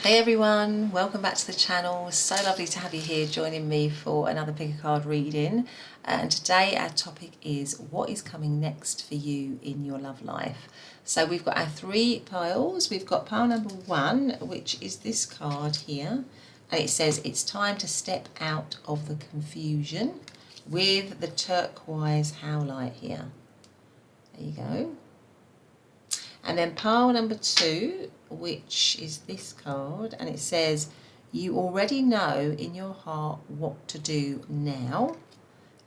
Hey everyone, welcome back to the channel. So lovely to have you here joining me for another pick a card reading. And today our topic is what is coming next for you in your love life. So we've got our three piles. We've got pile number one, which is this card here. And it says it's time to step out of the confusion with the turquoise howlite here. There you go. And then pile number two, which is this card, and it says you already know in your heart what to do now,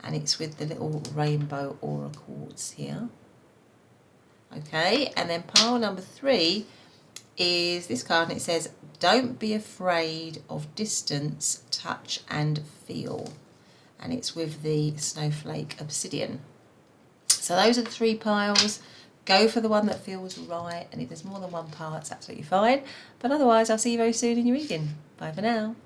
and it's with the little rainbow aura quartz here. Okay, and then pile number three is this card, and it says don't be afraid of distance, touch and feel, and it's with the Snowflake Obsidian. So those are the three piles. Go for the one that feels right, and if there's more than one pile, it's absolutely fine. But otherwise, I'll see you very soon in your reading. Bye for now.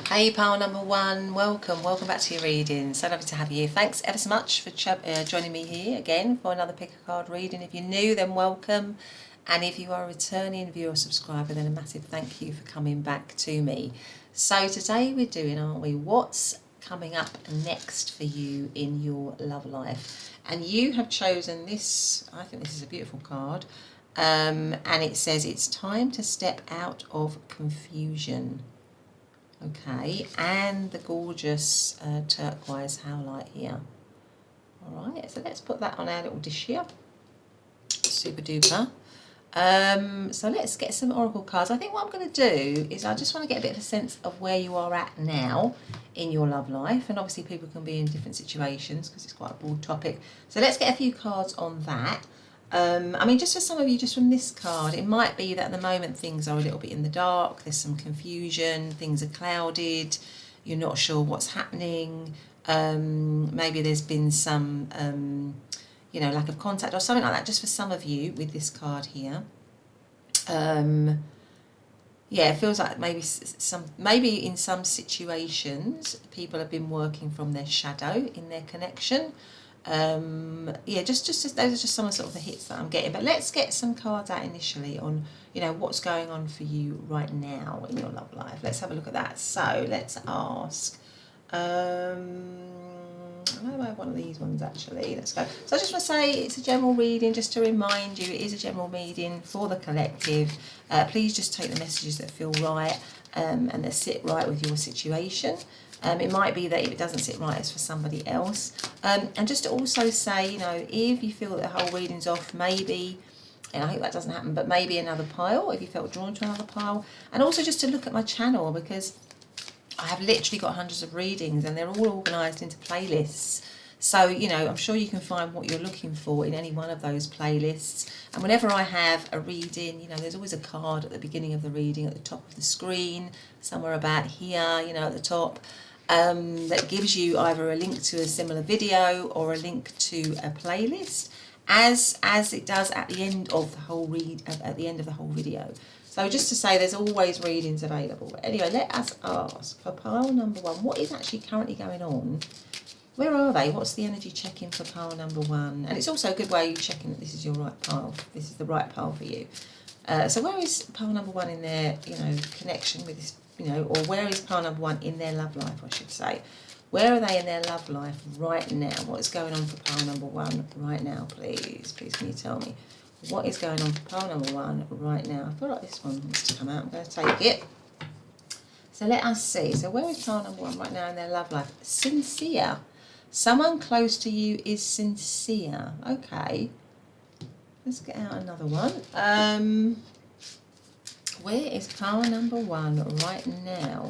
Hey, pile number one, welcome back to your reading. So lovely to have you here. Thanks ever so much for joining me here again for another pick a card reading. If you're new, then welcome. And if you are a returning viewer or subscriber, then a massive thank you for coming back to me. So today we're doing, aren't we, what's coming up next for you in your love life? And you have chosen this, I think this is a beautiful card, and it says it's time to step out of confusion. Okay, and the gorgeous turquoise howlite here. All right, so let's put that on our little dish here. Super duper. So let's get some oracle cards. I think what I'm going to do is I just want to get a bit of a sense of where you are at now in your love life, and obviously people can be in different situations because it's quite a broad topic. So let's get a few cards on that. I mean, just for some of you, just from this card, it might be that at the moment things are a little bit in the dark, there's some confusion, things are clouded, you're not sure what's happening, maybe there's been some lack of contact or something like that, just for some of you with this card here. Yeah, it feels like maybe in some situations people have been working from their shadow in their connection. Yeah, just those are just some of sort of the hits that I'm getting. But let's get some cards out initially on, what's going on for you right now in your love life. Let's have a look at that. So let's ask. I might have one of these ones actually. Let's go. So I just want to say it's a general reading, just to remind you it is a general reading for the collective. Please just take the messages that feel right and that sit right with your situation. It might be that if it doesn't sit right, it's for somebody else. And just to also say, if you feel that the whole reading's off, maybe, and I hope that doesn't happen, but maybe another pile, if you felt drawn to another pile. And also just to look at my channel, because I have literally got hundreds of readings and they're all organised into playlists. So, I'm sure you can find what you're looking for in any one of those playlists. And whenever I have a reading, there's always a card at the beginning of the reading, at the top of the screen, somewhere about here, at the top, that gives you either a link to a similar video or a link to a playlist, as it does at the end of the whole video. So just to say, there's always readings available. But anyway, let us ask for pile number one, what is actually currently going on? Where are they? What's the energy check-in for pile number one? And it's also a good way of checking that this is your right pile. This is the right pile for you. So where is pile number one in their, connection with this, or where is pile number one in their love life, I should say? Where are they in their love life right now? What is going on for pile number one right now, please? Please, can you tell me? What is going on for pile number one right now? I feel like this one wants to come out. I'm going to take it. So let us see. So where is pile number one right now in their love life? Sincere. Someone close to you is sincere. Okay. Let's get out another one. Where is pile number one right now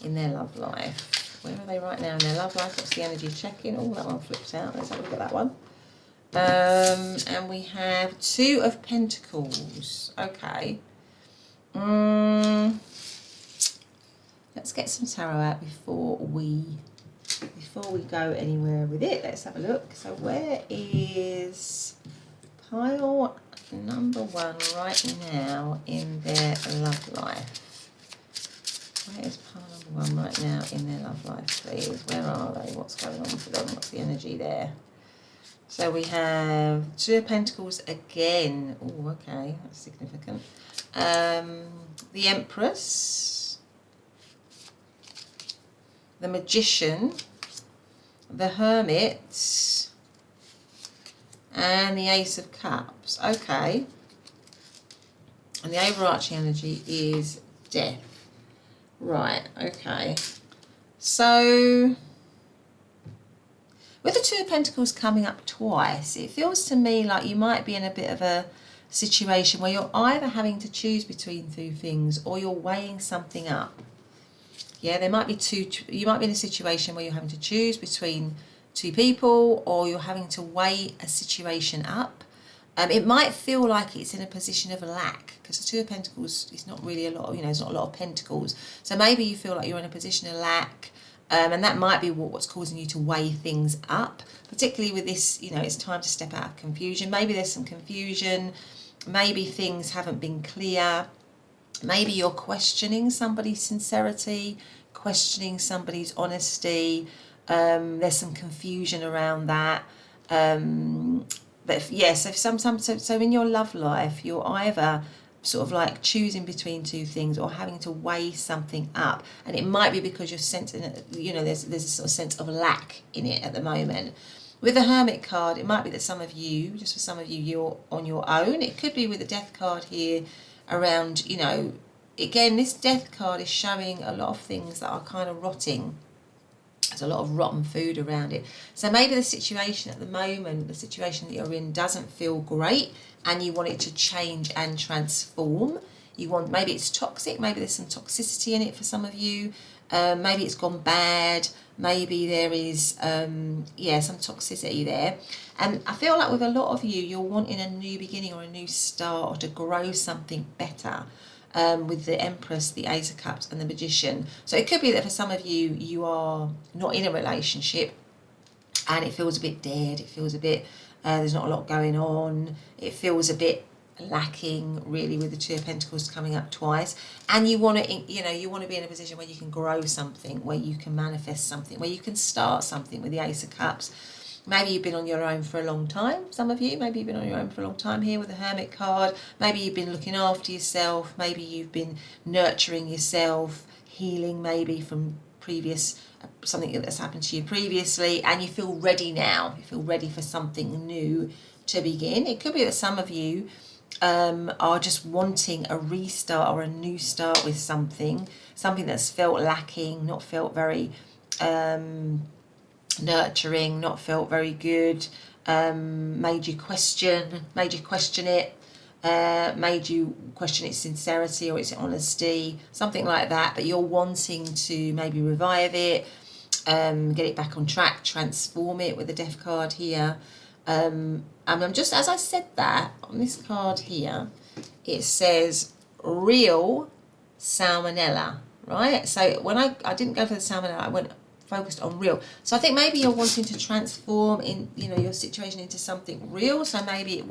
in their love life? Where are they right now in their love life? What's the energy check-in? Oh, that one flipped out. Let's have a look at that one. And we have Two of Pentacles. Okay. Let's get some tarot out before we go anywhere with it. Let's have a look. So where is pile number one right now in their love life? Where is pile number one right now in their love life, please? Where are they? What's going on for them? What's the energy there? So we have Two of Pentacles again. Oh, okay, that's significant. The Empress, the Magician, the Hermit, and the Ace of Cups. Okay. And the overarching energy is death. Right, okay. So, with the Two of Pentacles coming up twice, it feels to me like you might be in a bit of a situation where you're either having to choose between two things or you're weighing something up. Yeah, there might be you might be in a situation where you're having to choose between two people, or you're having to weigh a situation up. It might feel like it's in a position of lack, because the Two of Pentacles is not really a lot of, it's not a lot of pentacles. So maybe you feel like you're in a position of lack, and that might be what's causing you to weigh things up, particularly with this, it's time to step out of confusion. Maybe there's some confusion, maybe things haven't been clear. Maybe you're questioning somebody's sincerity, questioning somebody's honesty. There's some confusion around that. But yeah, so sometimes, so in your love life, you're either sort of like choosing between two things or having to weigh something up, and it might be because you're sensing, there's a sort of sense of lack in it at the moment. With the Hermit card, it might be that some of you, just for some of you, you're on your own. It could be with the Death card here around, again, this Death card is showing a lot of things that are kind of rotting. There's a lot of rotten food around it. So maybe the situation at the moment, the situation that you're in doesn't feel great, and you want it to change and transform. Maybe it's toxic, maybe there's some toxicity in it for some of you. Maybe it's gone bad. Maybe there is, some toxicity there. And I feel like with a lot of you, you're wanting a new beginning or a new start, or to grow something better. With the Empress, the Ace of Cups, and the Magician. So it could be that for some of you, you are not in a relationship and it feels a bit dead. It feels a bit, there's not a lot going on. It feels a bit lacking, really, with the Two of Pentacles coming up twice. And you want to, you want to be in a position where you can grow something, where you can manifest something, where you can start something with the Ace of Cups. Maybe you've been on your own for a long time, some of you. Maybe you've been on your own for a long time here with the Hermit card. Maybe you've been looking after yourself. Maybe you've been nurturing yourself, healing maybe from something that's happened to you previously, and you feel ready now. You feel ready for something new to begin. It could be that some of you are just wanting a restart or a new start with something that's felt lacking, not felt very nurturing, not felt very good, made you question it, made you question its sincerity or its honesty, something like that. But you're wanting to maybe revive it, get it back on track, transform it with the Death card here. And I'm just, as I said that, on this card here, it says real salmonella, right? So when I didn't go for the salmonella, I went focused on real. So I think maybe you're wanting to transform your situation into something real. So maybe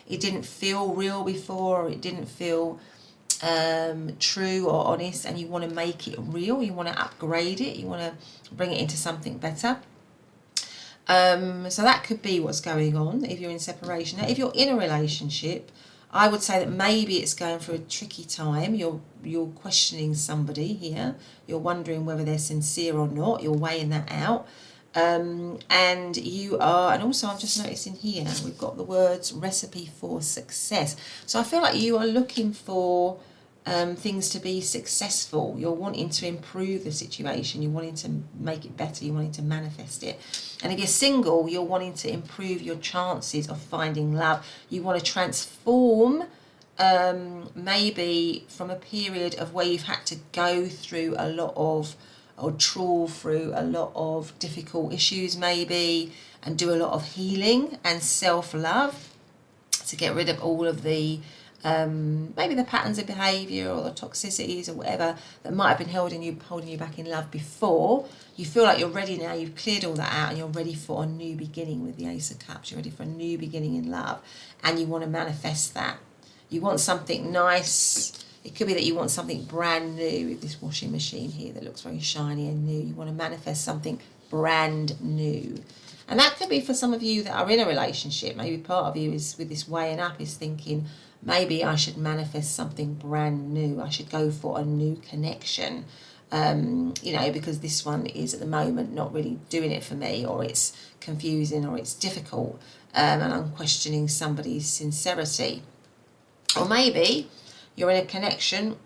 it didn't feel real before, or it didn't feel true or honest, and you want to make it real. You want to upgrade it. You want to bring it into something better. So that could be what's going on if you're in separation. Now, if you're in a relationship, I would say that maybe it's going through a tricky time. You're questioning somebody here. You're wondering whether they're sincere or not. You're weighing that out. And you are, and also I'm just noticing here, we've got the words recipe for success. So I feel like you are looking for things to be successful. You're wanting to improve the situation. You're wanting to make it better. You're wanting to manifest it. And if you're single, you're wanting to improve your chances of finding love. You want to transform maybe from a period of where you've had to go through a lot of, or trawl through a lot of difficult issues maybe, and do a lot of healing and self-love to get rid of all of the maybe the patterns of behaviour or the toxicities or whatever that might have been holding you back in love before. You feel like you're ready now, you've cleared all that out, and you're ready for a new beginning with the Ace of Cups. You're ready for a new beginning in love, and you want to manifest that. You want something nice. It could be that you want something brand new with this washing machine here that looks very shiny and new. You want to manifest something brand new. And that could be for some of you that are in a relationship. Maybe part of you is with this weighing up is thinking, maybe I should manifest something brand new. I should go for a new connection, you know, because this one is at the moment not really doing it for me, or it's confusing, or it's difficult, and I'm questioning somebody's sincerity. Or maybe you're in a connection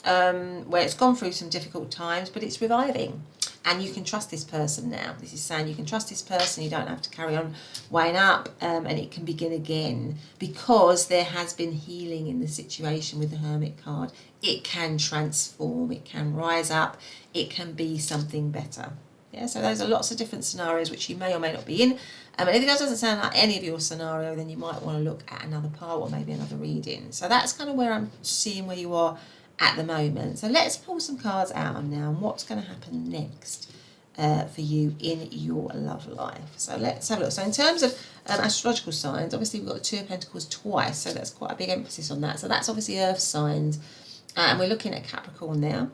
where it's gone through some difficult times, but it's reviving. And you can trust this person now. This is saying you can trust this person. You don't have to carry on weighing up, and it can begin again because there has been healing in the situation with the Hermit card. It can transform. It can rise up. It can be something better. Yeah, so those are lots of different scenarios which you may or may not be in. And if it doesn't sound like any of your scenario, then you might want to look at another part or maybe another reading. So that's kind of where I'm seeing where you are at the moment. So let's pull some cards out now and what's going to happen next for you in your love life. So let's have a look. So in terms of astrological signs, obviously we've got the Two of Pentacles twice, so that's quite a big emphasis on that. So that's obviously earth signs, and we're looking at Capricorn now,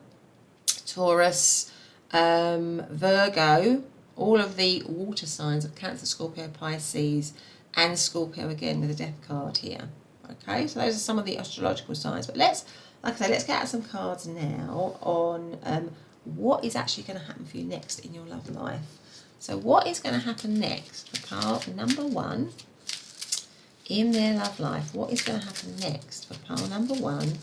Taurus, Virgo, all of the water signs of Cancer, Scorpio, Pisces, and Scorpio again with a death card here. Okay, so those are some of the astrological signs. But let's, like I say, let's get out some cards now on what is actually going to happen for you next in your love life. So what is going to happen next for pile number one in their love life? What is going to happen next for pile number one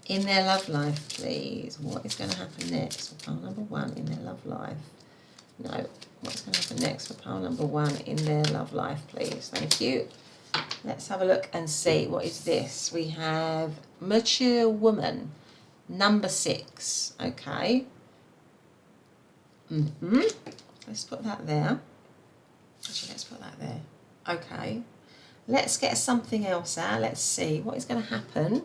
in their love life, please? What is going to happen next for pile number one in their love life? No, what's going to happen next for pile number one in their love life, please? Thank you. Let's have a look and see. What is this? We have mature woman, number 6. Okay. Let's put that there. Actually, let's put that there. Okay. Let's get something else out. Let's see what is going to happen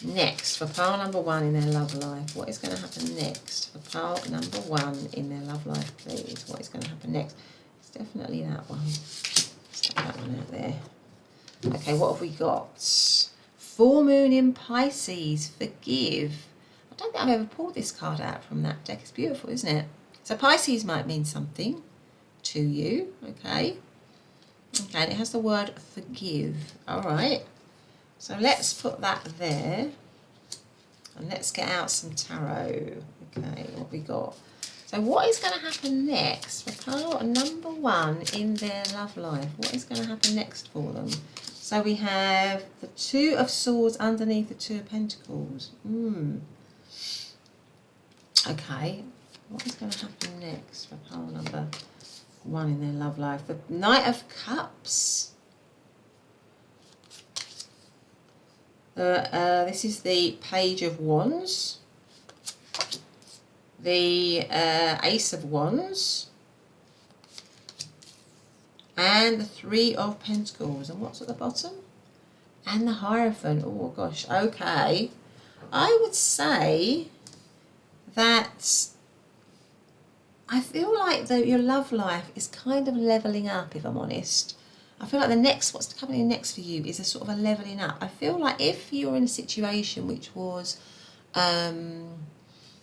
next for pile number one in their love life. What is going to happen next for pile number one in their love life, please? What is going to happen next? It's definitely that one. Let's get that one out there. Okay, what have we got? Full moon in Pisces, forgive. I don't think I've ever pulled this card out from that deck. It's beautiful, isn't it? So Pisces might mean something to you, okay? Okay, and it has the word forgive. All right. So let's put that there. And let's get out some tarot. Okay, what we got? So what is going to happen next for pile number one in their love life? What is going to happen next for them? So we have the Two of Swords underneath the Two of Pentacles. Okay, what is going to happen next for pile number one in their love life? The Knight of Cups. This is the Page of Wands. The Ace of Wands. And the Three of Pentacles. And what's at the bottom? And the Hierophant. Oh gosh, okay. I would say that I feel like your love life is kind of levelling up, if I'm honest. I feel like what's coming in next for you is a sort of a levelling up. I feel like if you're in a situation which was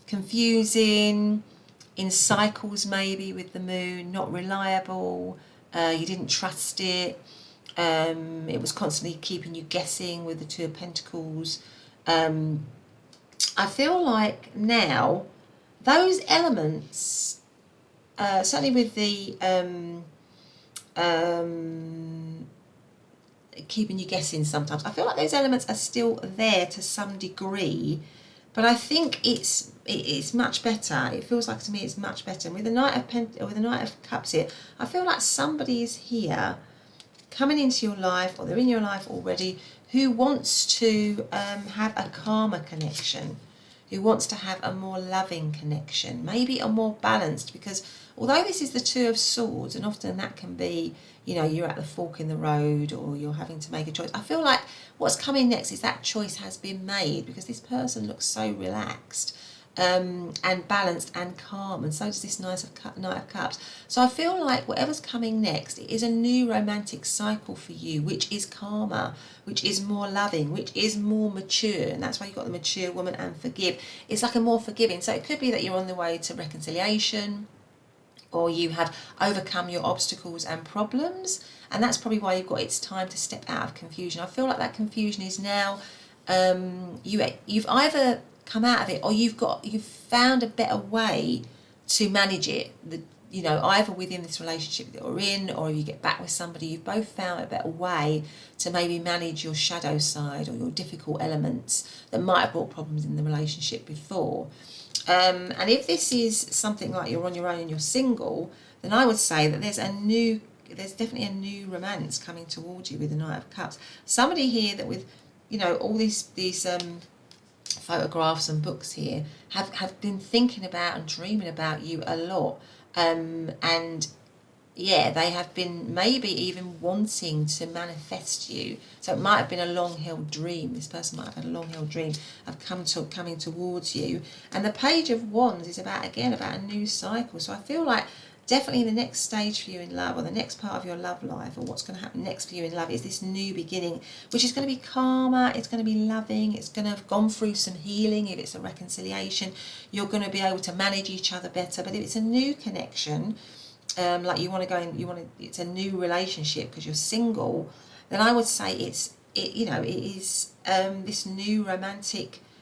confusing, in cycles maybe with the moon, not reliable, you didn't trust it, it was constantly keeping you guessing with the Two of Pentacles. I feel like now those elements, certainly with the keeping you guessing sometimes, I feel like those elements are still there to some degree, but I think it's much better. It feels like to me it's much better. And with the Knight of Cups here, I feel like somebody is here coming into your life, or they're in your life already, who wants to have a calmer connection, who wants to have a more loving connection, maybe a more balanced, because although this is the Two of Swords, and often that can be, you know, you're at the fork in the road or you're having to make a choice, I feel like what's coming next is that choice has been made, because this person looks so relaxed and balanced and calm, and so does this Knight of Cups. So I feel like whatever's coming next, it is a new romantic cycle for you, which is calmer, which is more loving, which is more mature, and that's why you've got the mature woman and forgive. It's like a more forgiving. So it could be that you're on the way to reconciliation, or you have overcome your obstacles and problems, and that's probably why you've got it's time to step out of confusion. I feel like that confusion is now you've either come out of it, or you've found a better way to manage it. Either within this relationship that you're in, or if you get back with somebody, you've both found a better way to maybe manage your shadow side or your difficult elements that might have brought problems in the relationship before. And if this is something like you're on your own and you're single, then I would say that there's definitely a new romance coming towards you with the Knight of Cups. Somebody here that with, all these photographs and books here have been thinking about and dreaming about you a lot. And yeah, they have been maybe even wanting to manifest you. So it might have been a long-held dream. This person might have had a long-held dream of coming towards you. And the Page of Wands is about a new cycle. So I feel like definitely the next stage for you in love, or the next part of your love life, or what's going to happen next for you in love, is this new beginning, which is going to be calmer, it's going to be loving, it's going to have gone through some healing. If it's a reconciliation, you're going to be able to manage each other better. But if it's a new connection, like it's a new relationship because you're single, then I would say it is this new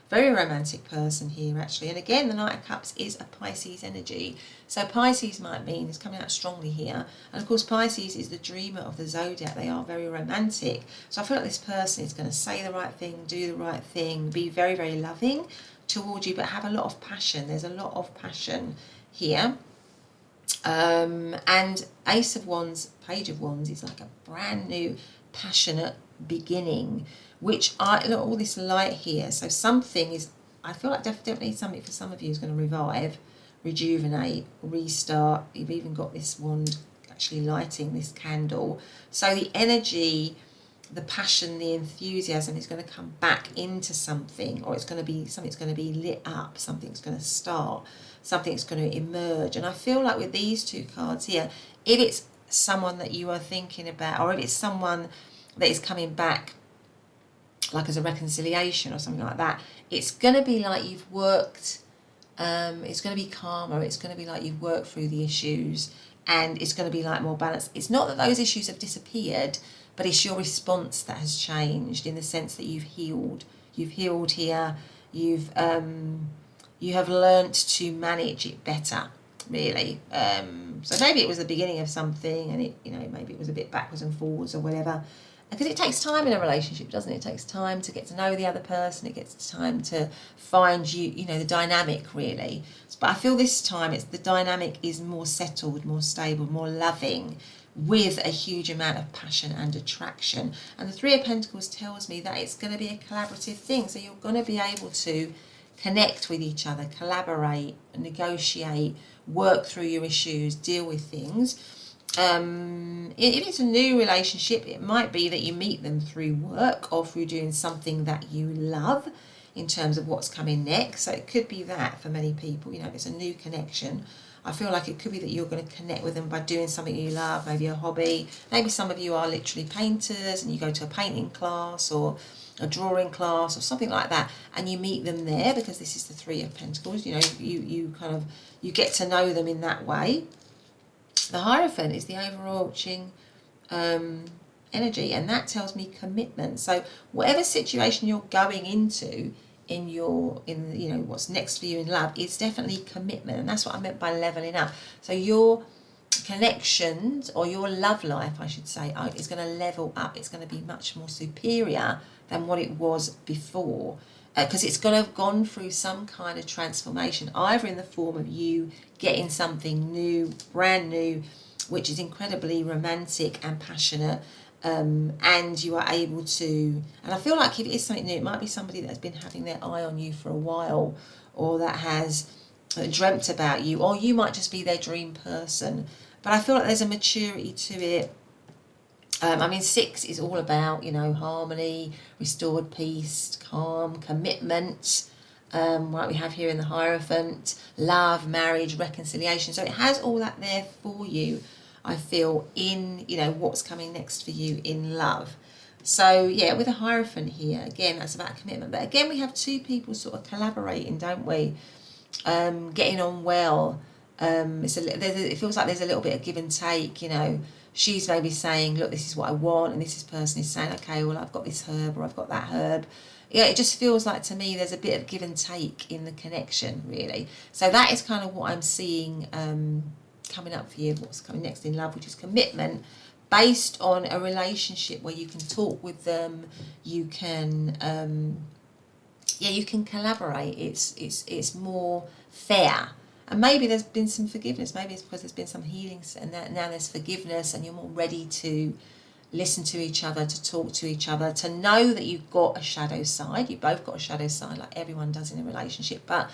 very romantic person here, actually. And again, the Knight of Cups is a Pisces energy. So Pisces might mean it's coming out strongly here. And of course, Pisces is the dreamer of the zodiac. They are very romantic. So I feel like this person is going to say the right thing, do the right thing, be very, very loving towards you, but have a lot of passion. There's a lot of passion here. And Ace of Wands, Page of Wands is like a brand new, passionate beginning, which look, all this light here. So something is, I feel like definitely something for some of you is going to revive, rejuvenate, restart. You've even got this wand actually lighting this candle. So the energy, the passion, the enthusiasm is going to come back into something, or something's going to be lit up, something's going to start, something's going to emerge. And I feel like with these two cards here, if it's someone that you are thinking about, or if it's someone that is coming back like as a reconciliation or something like that, it's going to be like you've worked, it's going to be calmer, it's going to be like you've worked through the issues, and it's going to be like more balanced. It's not that those issues have disappeared, but it's your response that has changed, in the sense that you've healed here, you have learnt to manage it better, really. So maybe it was the beginning of something, and maybe it was a bit backwards and forwards or whatever. Because it takes time in a relationship, doesn't it? It takes time to get to know the other person. It gets time to find the dynamic, really. But I feel this time the dynamic is more settled, more stable, more loving, with a huge amount of passion and attraction. And the Three of Pentacles tells me that it's going to be a collaborative thing. So you're going to be able to connect with each other, collaborate, negotiate, work through your issues, deal with things. If it's a new relationship, it might be that you meet them through work or through doing something that you love, in terms of what's coming next. So it could be that for many people, if it's a new connection, I feel like it could be that you're going to connect with them by doing something you love, maybe a hobby. Maybe some of you are literally painters and you go to a painting class or a drawing class or something like that, and you meet them there, because this is the Three of Pentacles. You get to know them in that way. The Hierophant is the overarching energy, and that tells me commitment. So whatever situation you're going into in what's next for you in love, is definitely commitment, and that's what I meant by leveling up. So your connections, or your love life, I should say, is going to level up. It's going to be much more superior than what it was before, because it's going to have gone through some kind of transformation, either in the form of you getting something new, brand new, which is incredibly romantic and passionate, and you are able to, and I feel like if it is something new, it might be somebody that's been having their eye on you for a while, or that has dreamt about you, or you might just be their dream person. But I feel like there's a maturity to it. 6 is all about, harmony, restored peace, calm, commitment, like we have here in the Hierophant, love, marriage, reconciliation. So it has all that there for you, I feel, in, what's coming next for you in love. So, yeah, with a Hierophant here, again, that's about commitment. But again, we have two people sort of collaborating, don't we? Getting on well, it feels like there's a little bit of give and take, you know. She's maybe saying, look, this is what I want, and this person is saying, okay, well, I've got this herb or I've got that herb. Yeah, it just feels like to me there's a bit of give and take in the connection, really. So that is kind of what I'm seeing coming up for you, what's coming next in love, which is commitment based on a relationship where you can talk with them, you can you can collaborate. It's more fair. And maybe there's been some forgiveness. Maybe it's because there's been some healings, and now there's forgiveness, and you're more ready to listen to each other, to talk to each other, to know that you've got a shadow side. You've both got a shadow side, like everyone does in a relationship, but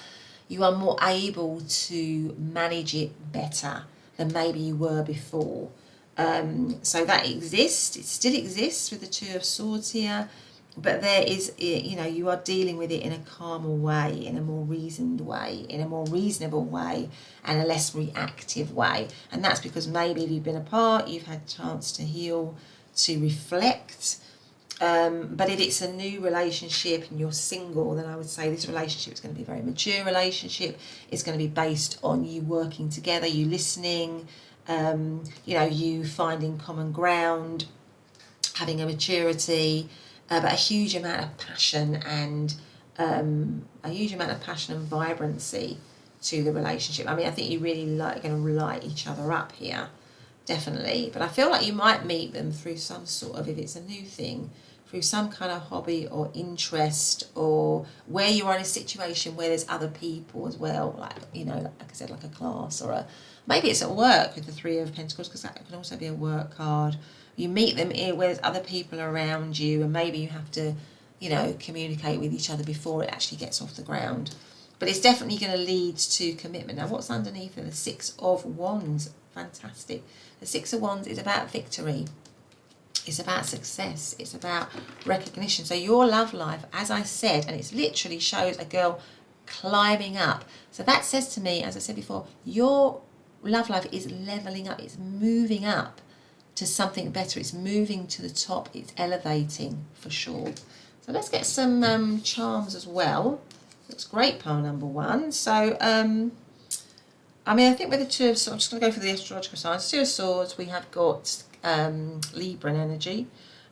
you are more able to manage it better than maybe you were before. So that exists. It still exists with the Two of Swords here. But there is, you know, you are dealing with it in a calmer way, in a more reasoned way, in a more reasonable way, and a less reactive way. And that's because maybe if you've been apart, you've had a chance to heal, to reflect. But if it's a new relationship and you're single, then I would say this relationship is going to be a very mature relationship. It's going to be based on you working together, you listening, you know, you finding common ground, having a maturity, but a huge amount of passion and vibrancy to the relationship. I mean, I think you really going to light each other up here, definitely. But I feel like you might meet them through some sort of, if it's a new thing, through some kind of hobby or interest, or where you are in a situation where there's other people as well, like, you know, like I said, like a class, or maybe it's at work with the Three of Pentacles, because that can also be a work card. You meet them where there's other people around you, and maybe you have to, you know, communicate with each other before it actually gets off the ground. But it's definitely going to lead to commitment. Now, what's underneath it? The Six of Wands. Fantastic. The Six of Wands is about victory. It's about success. It's about recognition. So your love life, as I said, and it literally shows a girl climbing up. So that says to me, as I said before, your love life is leveling up. It's moving up to something better. It's moving to the top. It's elevating for sure. So let's get some charms as well. Looks great, pile number one. So I mean, I think with the Two of Swords, I'm just going to go for the astrological signs. Two of Swords, we have got Libra energy.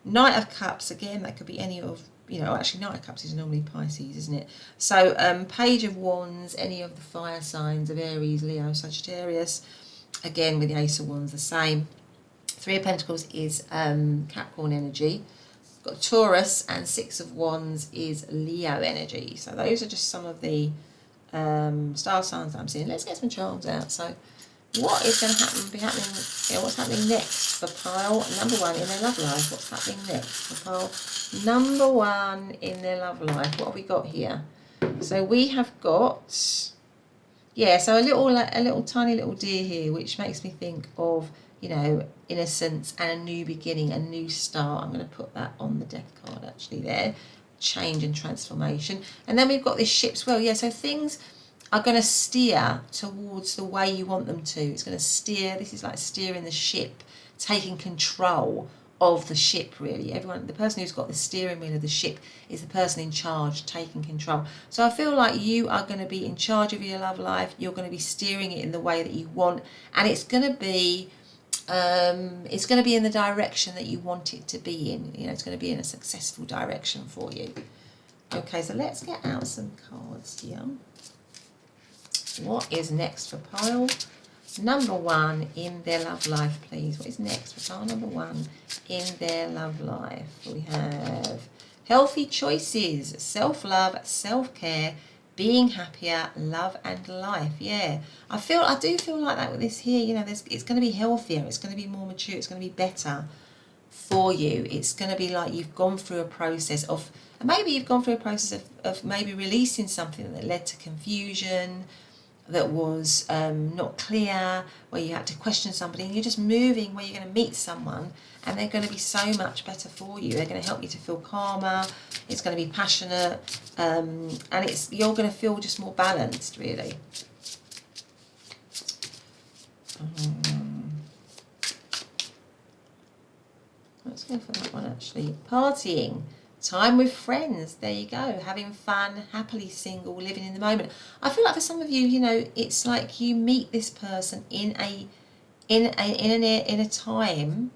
Knight of Cups, again, that could be any of, you know, actually Knight of Cups is normally Pisces, isn't it? So Page of Wands, any of the fire signs of Aries, Leo, Sagittarius. Again, with the Ace of Wands, the same. Three of Pentacles is Capricorn energy. Got Taurus, and Six of Wands is Leo energy. So those are just some of the star signs that I'm seeing. Let's get some charms out. So what is going to be happening? Yeah, what's happening next for pile number one in their love life? What's happening next for pile number one in their love life? What have we got here? So we have got, yeah, so a little tiny little deer here, which makes me think of, you know, innocence and a new beginning, a new start. I'm going to put that on the death card actually there. Change and transformation. And then we've got this ship's wheel. Yeah, so things are going to steer towards the way you want them to. It's going to steer. This is like steering the ship, taking control of the ship, really. The person who's got the steering wheel of the ship is the person in charge, taking control. So I feel like you are going to be in charge of your love life. You're going to be steering it in the way that you want, and it's going to be in the direction that you want it to be in. You know, it's going to be in a successful direction for you. Okay, so let's get out some cards here. What is next for pile number one in their love life, please? What is next for pile number one in their love life? We have healthy choices, self-love, self-care, being happier, love and life. Yeah, I do feel like that with this here. You know, it's going to be healthier. It's going to be more mature. It's going to be better for you. It's going to be like you've gone through a process of, and maybe you've gone through a process of maybe releasing something that led to confusion, that was not clear, where you had to question somebody, and you're just moving where you're going to meet someone and they're going to be so much better for you. They're going to help you to feel calmer. It's going to be passionate, and you're going to feel just more balanced, really. Let's go for that one, actually. Partying. Time with friends, there you go, having fun, happily single, living in the moment. I feel like for some of you, you know, it's like you meet this person in a time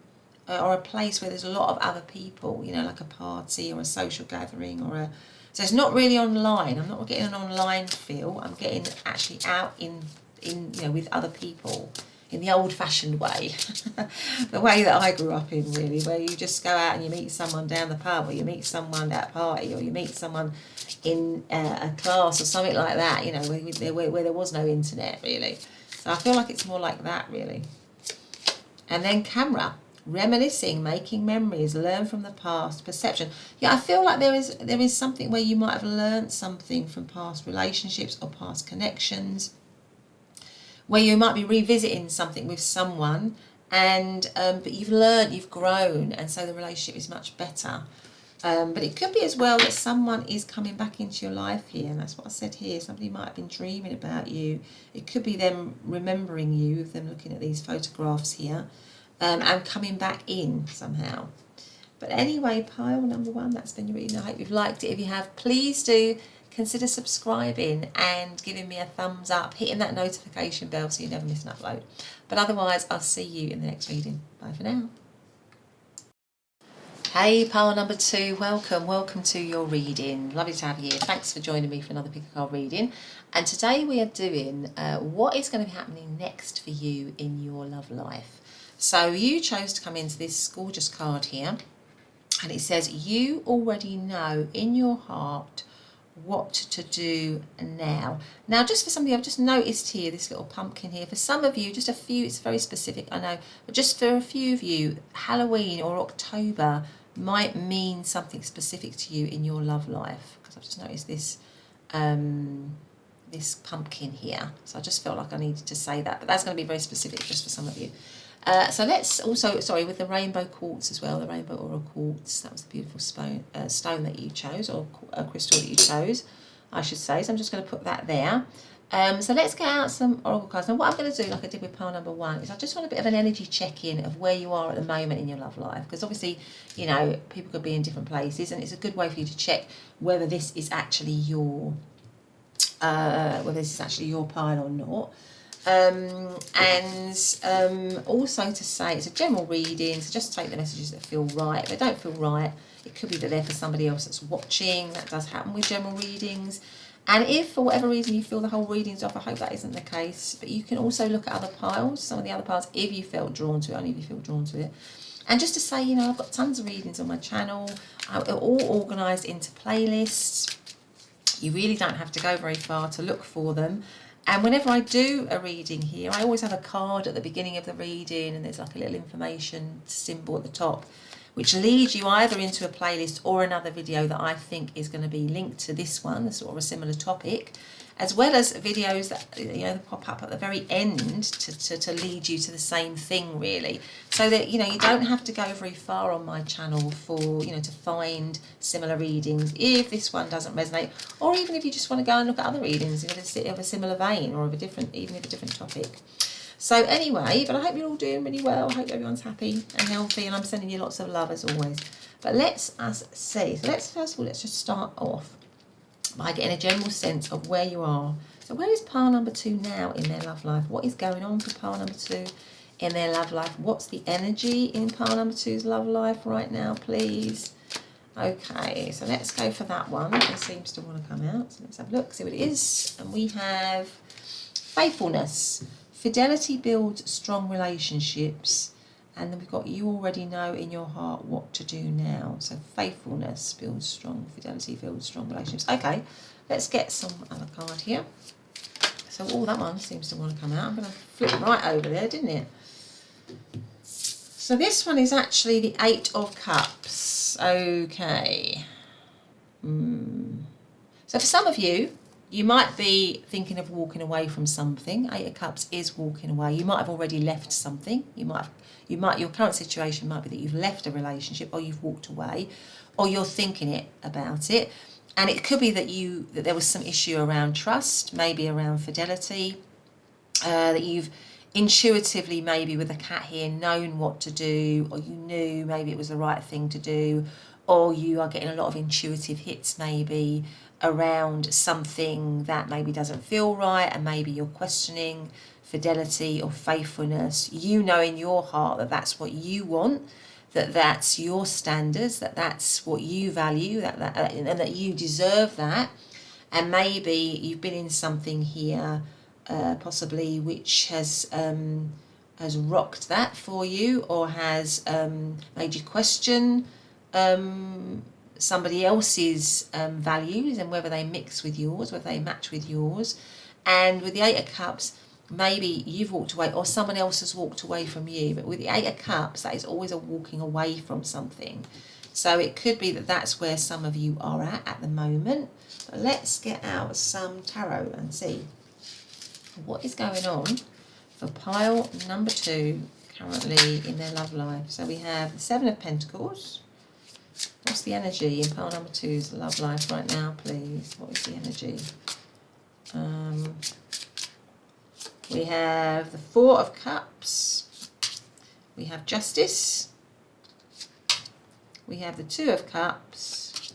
or a place where there's a lot of other people, you know, like a party or a social gathering or a, so it's not really online. I'm not getting an online feel. I'm getting actually out in you know, with other people in the old-fashioned way, the way that I grew up in, really, where you just go out and you meet someone down the pub, or you meet someone at a party, or you meet someone in a class or something like that, you know, where there was no internet, really. So I feel like it's more like that, really. And then camera, reminiscing, making memories, learn from the past, perception. Yeah, I feel like there is something where you might have learned something from past relationships or past connections, where you might be revisiting something with someone, and but you've learned, you've grown, and so the relationship is much better. But it could be as well that someone is coming back into your life here, and that's what I said here. Somebody might have been dreaming about you. It could be them remembering you, them looking at these photographs here, and coming back in somehow. But anyway, pile number 1, that's been your reading. I hope you've liked it. If you have, please do consider subscribing and giving me a thumbs up, hitting that notification bell so you never miss an upload. But otherwise, I'll see you in the next reading. Bye for now. Hey, pile number 2, welcome to your reading. Lovely to have you here. Thanks for joining me for another pick a card reading. And today we are doing what is going to be happening next for you in your love life. So you chose to come into this gorgeous card here, and it says you already know in your heart what to do now. Now, just for some of you, I've just noticed here this little pumpkin here. For some of you, just a few, it's very specific, I know, but just for a few of you, Halloween or October might mean something specific to you in your love life, because I've just noticed this this pumpkin here, so I just felt like I needed to say that, but that's going to be very specific just for some of you. So let's also, sorry, with the rainbow quartz as well, the rainbow aura quartz, that was the beautiful stone that you chose, or a crystal that you chose, I should say. So I'm just going to put that there. So let's get out some oracle cards. Now what I'm going to do, like I did with pile number 1, is I just want a bit of an energy check-in of where you are at the moment in your love life, because obviously, you know, people could be in different places, and it's a good way for you to check whether this is actually your pile or not. Also to say, it's a general reading, so just take the messages that feel right. If they don't feel right, it could be that they're for somebody else that's watching. That does happen with general readings. And if for whatever reason you feel the whole reading's off, I hope that isn't the case, but you can also look at other piles, some of the other piles, if you felt drawn to it, only if you feel drawn to it. And just to say, you know, I've got tons of readings on my channel, all organised into playlists. You really don't have to go very far to look for them. And whenever I do a reading here, I always have a card at the beginning of the reading, and there's like a little information symbol at the top, which leads you either into a playlist or another video that I think is going to be linked to this one, sort of a similar topic, as well as videos that, you know, pop up at the very end to lead you to the same thing, really. So that, you know, you don't have to go very far on my channel for, you know, to find similar readings if this one doesn't resonate, or even if you just want to go and look at other readings of a similar vein, or of a different, even of a different topic. So anyway, but I hope you're all doing really well. I hope everyone's happy and healthy, and I'm sending you lots of love as always. But let's see. So let's, first of all, let's just start off by getting a general sense of where you are. So where is pile number 2 now in their love life? What is going on for pile number 2 in their love life? What's the energy in pile number 2's love life right now, please? Okay, so let's go for that one. It seems to want to come out. So let's have a look, see what it is. And we have faithfulness. Fidelity builds strong relationships. And then we've got you already know in your heart what to do now. So faithfulness builds strong, fidelity builds strong relationships. Okay, let's get some other card here. So that one seems to want to come out. I'm going to flip right over there, didn't it? So this one is actually the 8 of Cups. Okay. So for some of you, you might be thinking of walking away from something. 8 of Cups is walking away. You might have already left something. Your current situation might be that you've left a relationship, or you've walked away, or you're thinking about it. And it could be that there was some issue around trust, maybe around fidelity, that you've intuitively, maybe with a cat here, known what to do, or you knew maybe it was the right thing to do, or you are getting a lot of intuitive hits maybe around something that maybe doesn't feel right, and maybe you're questioning fidelity or faithfulness. You know in your heart that that's what you want, that that's your standards, that that's what you value, and that you deserve that. And maybe you've been in something here, possibly, which has rocked that for you, or has made you question somebody else's values, and whether they mix with yours, whether they match with yours. And with the Eight of Cups, maybe you've walked away or someone else has walked away from you. But with the Eight of Cups, that is always a walking away from something. So it could be that that's where some of you are at the moment. But let's get out some tarot and see what is going on for pile number 2 currently in their love life. So we have the Seven of Pentacles. What's the energy in pile number 2's love life right now, please? What is the energy? We have the Four of Cups. We have Justice. We have the Two of Cups.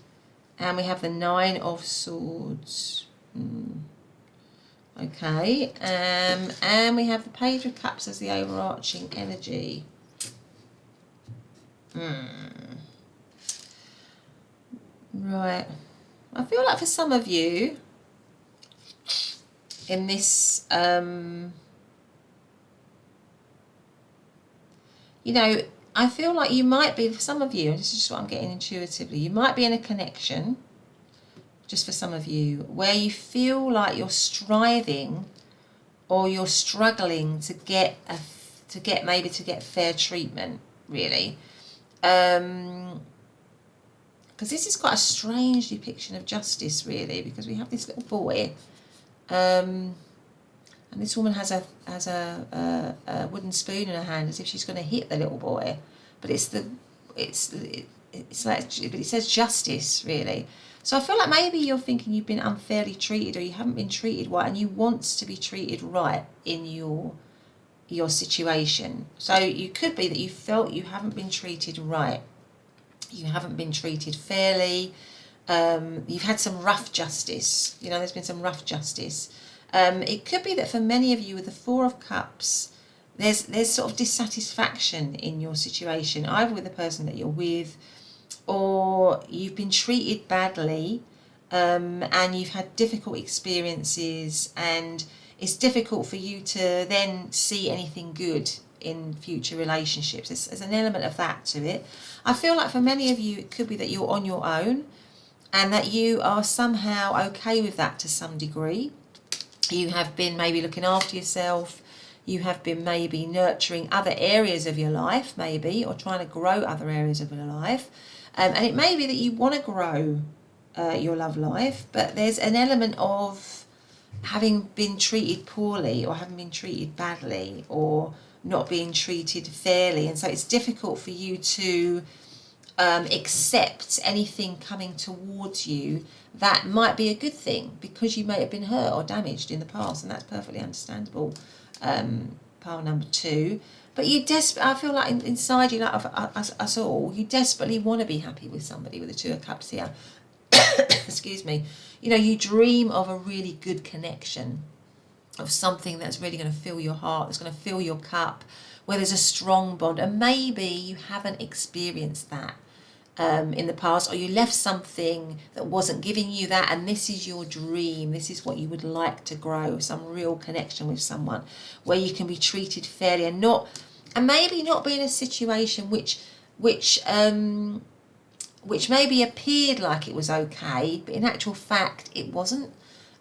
And we have the Nine of Swords. Okay. And we have the Page of Cups as the overarching energy. Right. I feel like for some of you in this, you know, I feel like you might be, for some of you, and this is just what I'm getting intuitively, you might be in a connection, just for some of you, where you feel like you're striving or you're struggling to get fair treatment, really. Because this is quite a strange depiction of justice, really, because we have this little boy, and this woman has a wooden spoon in her hand, as if she's going to hit the little boy, but it says justice, really. So I feel like maybe you're thinking you've been unfairly treated, or you haven't been treated right, and you want to be treated right in your situation. So you could be that you felt you haven't been treated right. You haven't been treated fairly. You've had some rough justice. You know, there's been some rough justice. It could be that for many of you with the Four of Cups, there's sort of dissatisfaction in your situation, either with the person that you're with, or you've been treated badly, and you've had difficult experiences, and it's difficult for you to then see anything good in future relationships. There's an element of that to it. I feel like for many of you, it could be that you're on your own, and that you are somehow okay with that to some degree. You have been maybe looking after yourself. You have been maybe nurturing other areas of your life, maybe, or trying to grow other areas of your life. And it may be that you want to grow your love life, but there's an element of having been treated poorly, or having been treated badly, or not being treated fairly. And so it's difficult for you to accept anything coming towards you that might be a good thing, because you may have been hurt or damaged in the past, and that's perfectly understandable. Pile number 2. But I feel like inside you, like us all, you desperately want to be happy with somebody with the Two of Cups here. Excuse me. You know, you dream of a really good connection, of something that's really going to fill your heart, that's going to fill your cup, where there's a strong bond. And maybe you haven't experienced that in the past, or you left something that wasn't giving you that, and this is your dream. This is what you would like to grow, some real connection with someone where you can be treated fairly, and maybe not be in a situation which maybe appeared like it was okay, but in actual fact it wasn't.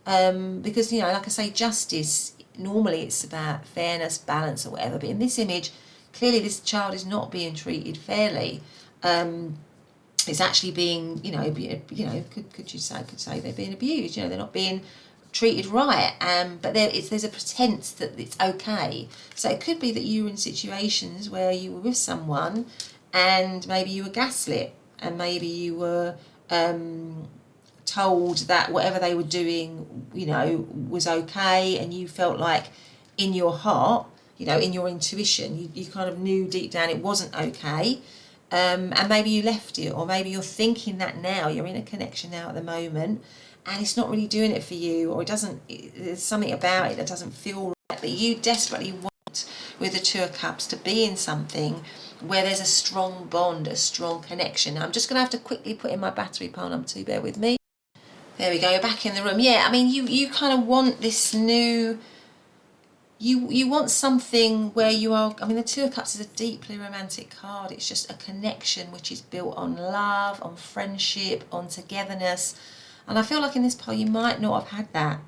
Because, you know, like I say, justice, normally it's about fairness, balance, or whatever, but in this image, clearly this child is not being treated fairly. It's actually being, could say they're being abused. You know, they're not being treated right. But there's a pretense that it's okay. So it could be that you were in situations where you were with someone, and maybe you were gaslit, and maybe you were told that whatever they were doing, you know, was okay, and you felt like in your heart, you know, in your intuition, you kind of knew deep down it wasn't okay. and maybe you left it, or maybe you're thinking that now, you're in a connection now at the moment, and it's not really doing it for you, or there's something about it that doesn't feel right, but you desperately want, with the Two of Cups, to be in something where there's a strong bond, a strong connection. Now, I'm just going to have to quickly put in my battery pile number 2, bear with me. There we go, you're back in the room. Yeah, I mean, you kind of want this new... You want something where you are... I mean, the Two of Cups is a deeply romantic card. It's just a connection which is built on love, on friendship, on togetherness. And I feel like in this pile you might not have had that.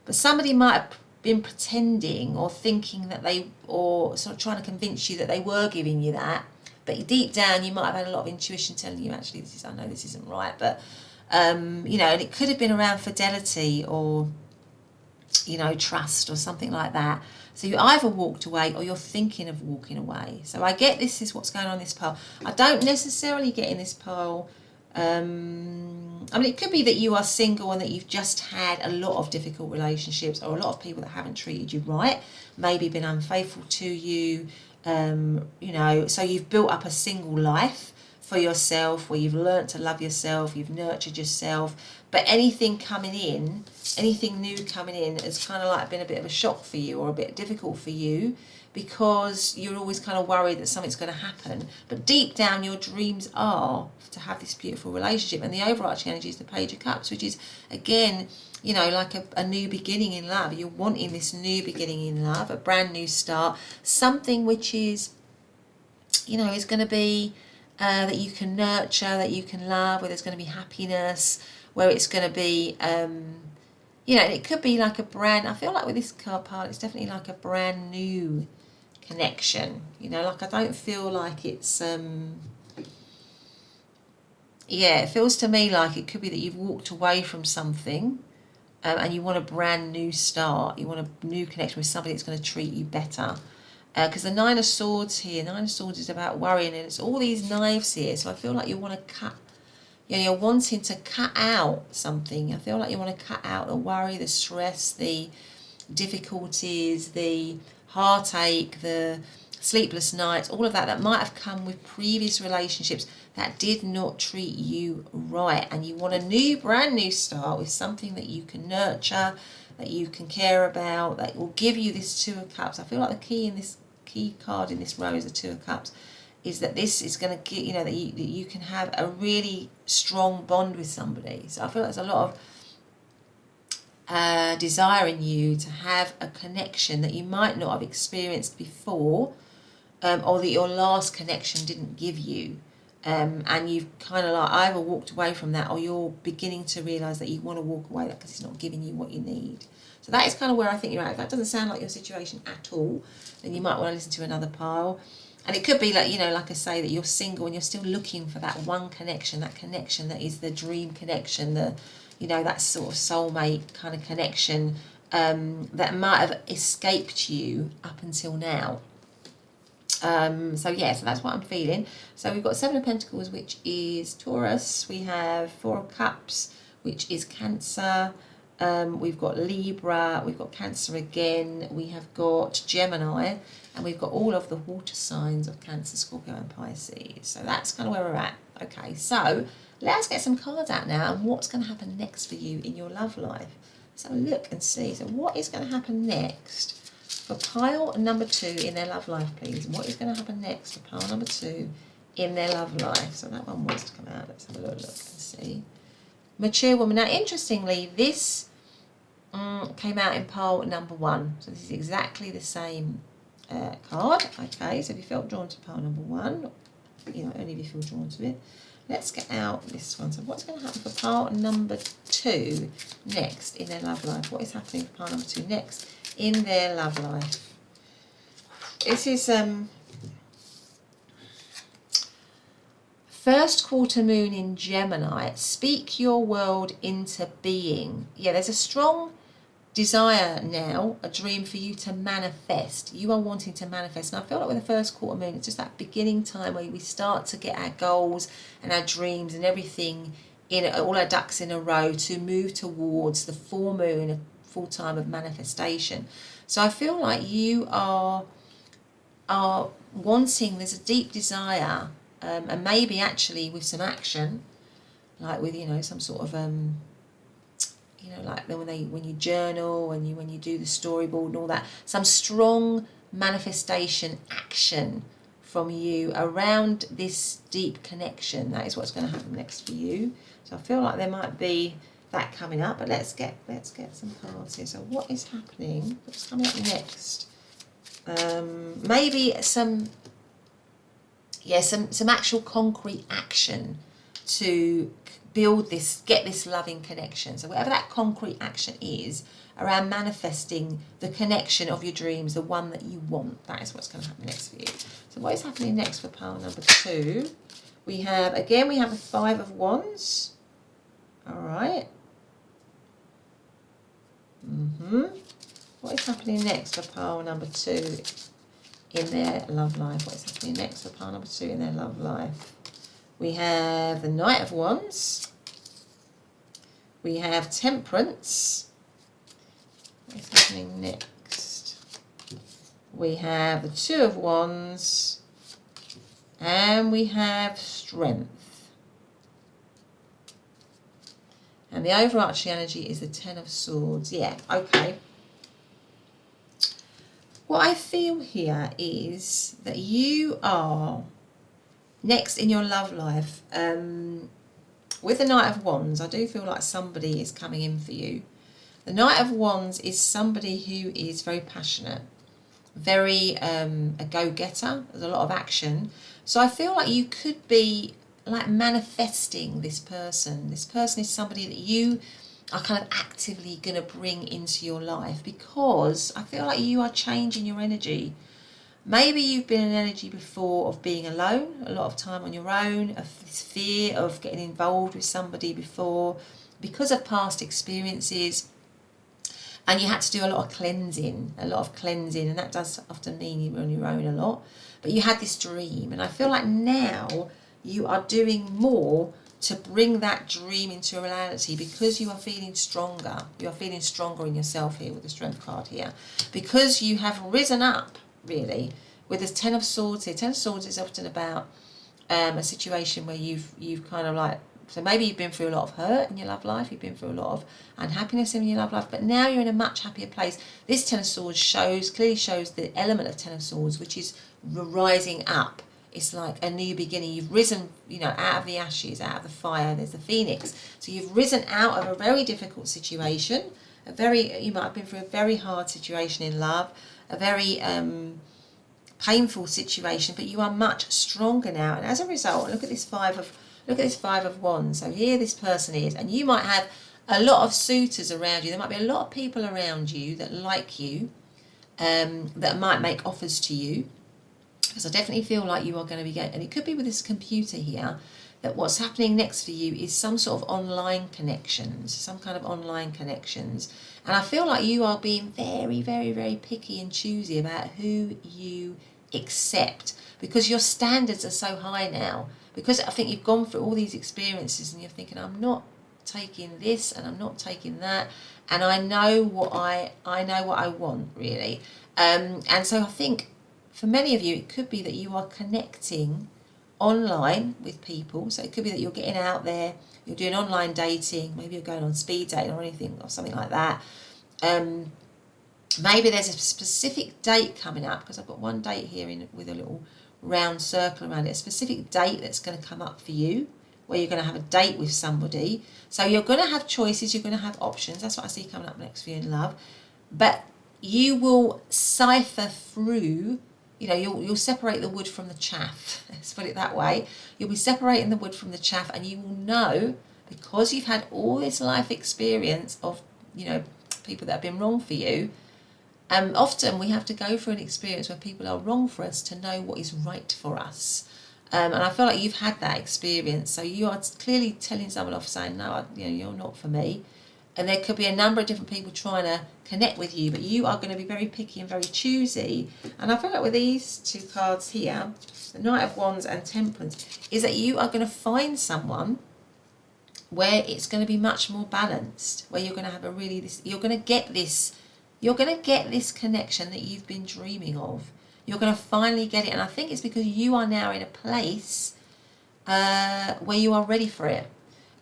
But somebody might have been pretending or thinking that or sort of trying to convince you that they were giving you that. But deep down you might have had a lot of intuition telling you, actually, I know this isn't right. But, and it could have been around fidelity or... trust or something like that. So you either walked away or you're thinking of walking away. So I get this is what's going on in this pile. I don't necessarily get in this pile... I mean, it could be that you are single and that you've just had a lot of difficult relationships, or a lot of people that haven't treated you right, maybe been unfaithful to you, so you've built up a single life for yourself where you've learnt to love yourself, you've nurtured yourself, but anything new coming in has kind of like been a bit of a shock for you, or a bit difficult for you, because you're always kind of worried that something's going to happen. But deep down your dreams are to have this beautiful relationship, and the overarching energy is the Page of Cups, which is, again, like a new beginning in love. You're wanting this new beginning in love, a brand new start, something which is, is going to be that you can nurture, that you can love, where there's going to be happiness, where it's going to be, it could be like I feel like with this card part, it's definitely like a brand new connection. Like I don't feel like it's, it feels to me like it could be that you've walked away from something, and you want a brand new start. You want a new connection with somebody that's going to treat you better. Because the Nine of Swords here, Nine of Swords is about worrying, and it's all these knives here. So I feel like you want to cut, you're wanting to cut out something. I feel like you want to cut out the worry, the stress, the difficulties, the heartache, the sleepless nights, all of that might have come with previous relationships that did not treat you right. And you want a brand new start with something that you can nurture, that you can care about, that will give you this Two of Cups. I feel like the key card in this row is the Two of Cups, is that this is going to get, that you can have a really strong bond with somebody. So I feel like there's a lot of desire in you to have a connection that you might not have experienced before, or that your last connection didn't give you. And you've kind of like either walked away from that, or you're beginning to realise that you want to walk away because it's not giving you what you need. So that is kind of where I think you're at. If that doesn't sound like your situation at all, then you might want to listen to another pile. And it could be like, like I say, that you're single and you're still looking for that one connection, that connection that is the dream connection, that sort of soulmate kind of connection, that might have escaped you up until now. So that's what I'm feeling. So we've got Seven of Pentacles, which is Taurus. We have Four of Cups, which is Cancer. We've got Libra. We've got Cancer again. We have got Gemini. And we've got all of the water signs of Cancer, Scorpio and Pisces. So that's kind of where we're at. Okay, so let's get some cards out now. And what's going to happen next for you in your love life? So look and see. So what is going to happen next for pile number 2 in their love life, please? What is going to happen next for pile number 2 in their love life? So that one wants to come out. Let's have a little look and see. Mature woman. Now, interestingly, this came out in pile number 1. So this is exactly the same card. Okay, so if you felt drawn to pile number 1, only if you feel drawn to it. Let's get out this one. So what's going to happen for pile number 2 next in their love life? What is happening for pile number 2 next in their love life? This is first quarter moon in Gemini. Speak your world into being. Yeah, there's a strong desire now, a dream for you to manifest. You are wanting to manifest. And I feel like with the first quarter moon, it's just that beginning time where we start to get our goals and our dreams and everything in all our ducks in a row to move towards the full moon, a full time of manifestation. So I feel like you are wanting, there's a deep desire and maybe actually with some action, like with, you know, some sort of you know, like when you journal, when you do the storyboard and all that, some strong manifestation action from you around this deep connection. That is what's going to happen next for you. So I feel like there might be that coming up, but let's get some cards here. So what is happening? What's coming up next? Maybe some actual concrete action to build this, get this loving connection. So whatever that concrete action is around manifesting the connection of your dreams, the one that you want, that is what's going to happen next for you. So what is happening next for pile number 2? We have a 5 of Wands. All right. What is happening next for pile number 2 in their love life? What is happening next for pile number 2 in their love life? We have the Knight of Wands. We have Temperance. What is happening next? We have the 2 of Wands. And we have Strength. And the overarching energy is the 10 of Swords. Yeah, okay. What I feel here is that you are next in your love life. With the Knight of Wands, I do feel like somebody is coming in for you. The Knight of Wands is somebody who is very passionate, very a go-getter. There's a lot of action. So I feel like you could be like manifesting this person. This person is somebody that you are kind of actively going to bring into your life, because I feel like you are changing your energy. Maybe you've been in an energy before of being alone, a lot of time on your own, of this fear of getting involved with somebody before because of past experiences, and you had to do a lot of cleansing, and that does often mean you're on your own a lot. But you had this dream, and I feel like now you are doing more to bring that dream into reality, because you are feeling stronger. You are feeling stronger in yourself here with the Strength card here, because you have risen up, really, with this 10 of Swords here. 10 of Swords is often about a situation where you've kind of like, so maybe you've been through a lot of hurt in your love life, you've been through a lot of unhappiness in your love life, but now you're in a much happier place. This 10 of Swords clearly shows the element of 10 of Swords, which is rising up. It's like a new beginning. You've risen, you know, out of the ashes, out of the fire. There's the phoenix. So you've risen out of a very difficult situation. You might have been through a very hard situation in love, a very painful situation, but you are much stronger now. And as a result, look at this 5 of Wands. So here this person is, and you might have a lot of suitors around you. There might be a lot of people around you that like you, that might make offers to you. Because I definitely feel like you are going to be getting, and it could be with this computer here, that what's happening next for you is some sort of online connections, some kind of online connections. And I feel like you are being very, very, very picky and choosy about who you accept, because your standards are so high now. Because I think you've gone through all these experiences and you're thinking, I'm not taking this and I'm not taking that, and I know what I want, really. And so I think for many of you, it could be that you are connecting online with people. So it could be that you're getting out there, you're doing online dating, maybe you're going on speed dating or anything or something like that. Maybe there's a specific date coming up, because I've got one date here with a little round circle around it, a specific date that's going to come up for you, where you're going to have a date with somebody. So you're going to have choices, you're going to have options. That's what I see coming up next for you in love. But you will cipher through, you know, you'll separate the wood from the chaff. Let's put it that way. You'll be separating the wood from the chaff, and you will know, because you've had all this life experience of, you know, people that have been wrong for you. Often we have to go through an experience where people are wrong for us to know what is right for us. And I feel like you've had that experience. So you are clearly telling someone off, saying, no, you're not for me. And there could be a number of different people trying to connect with you, but you are going to be very picky and very choosy. And I feel like with these two cards here, the Knight of Wands and Temperance, is that you are going to find someone where it's going to be much more balanced, where you're going to have you're going to get this connection that you've been dreaming of. You're going to finally get it. And I think it's because you are now in a place where you are ready for it.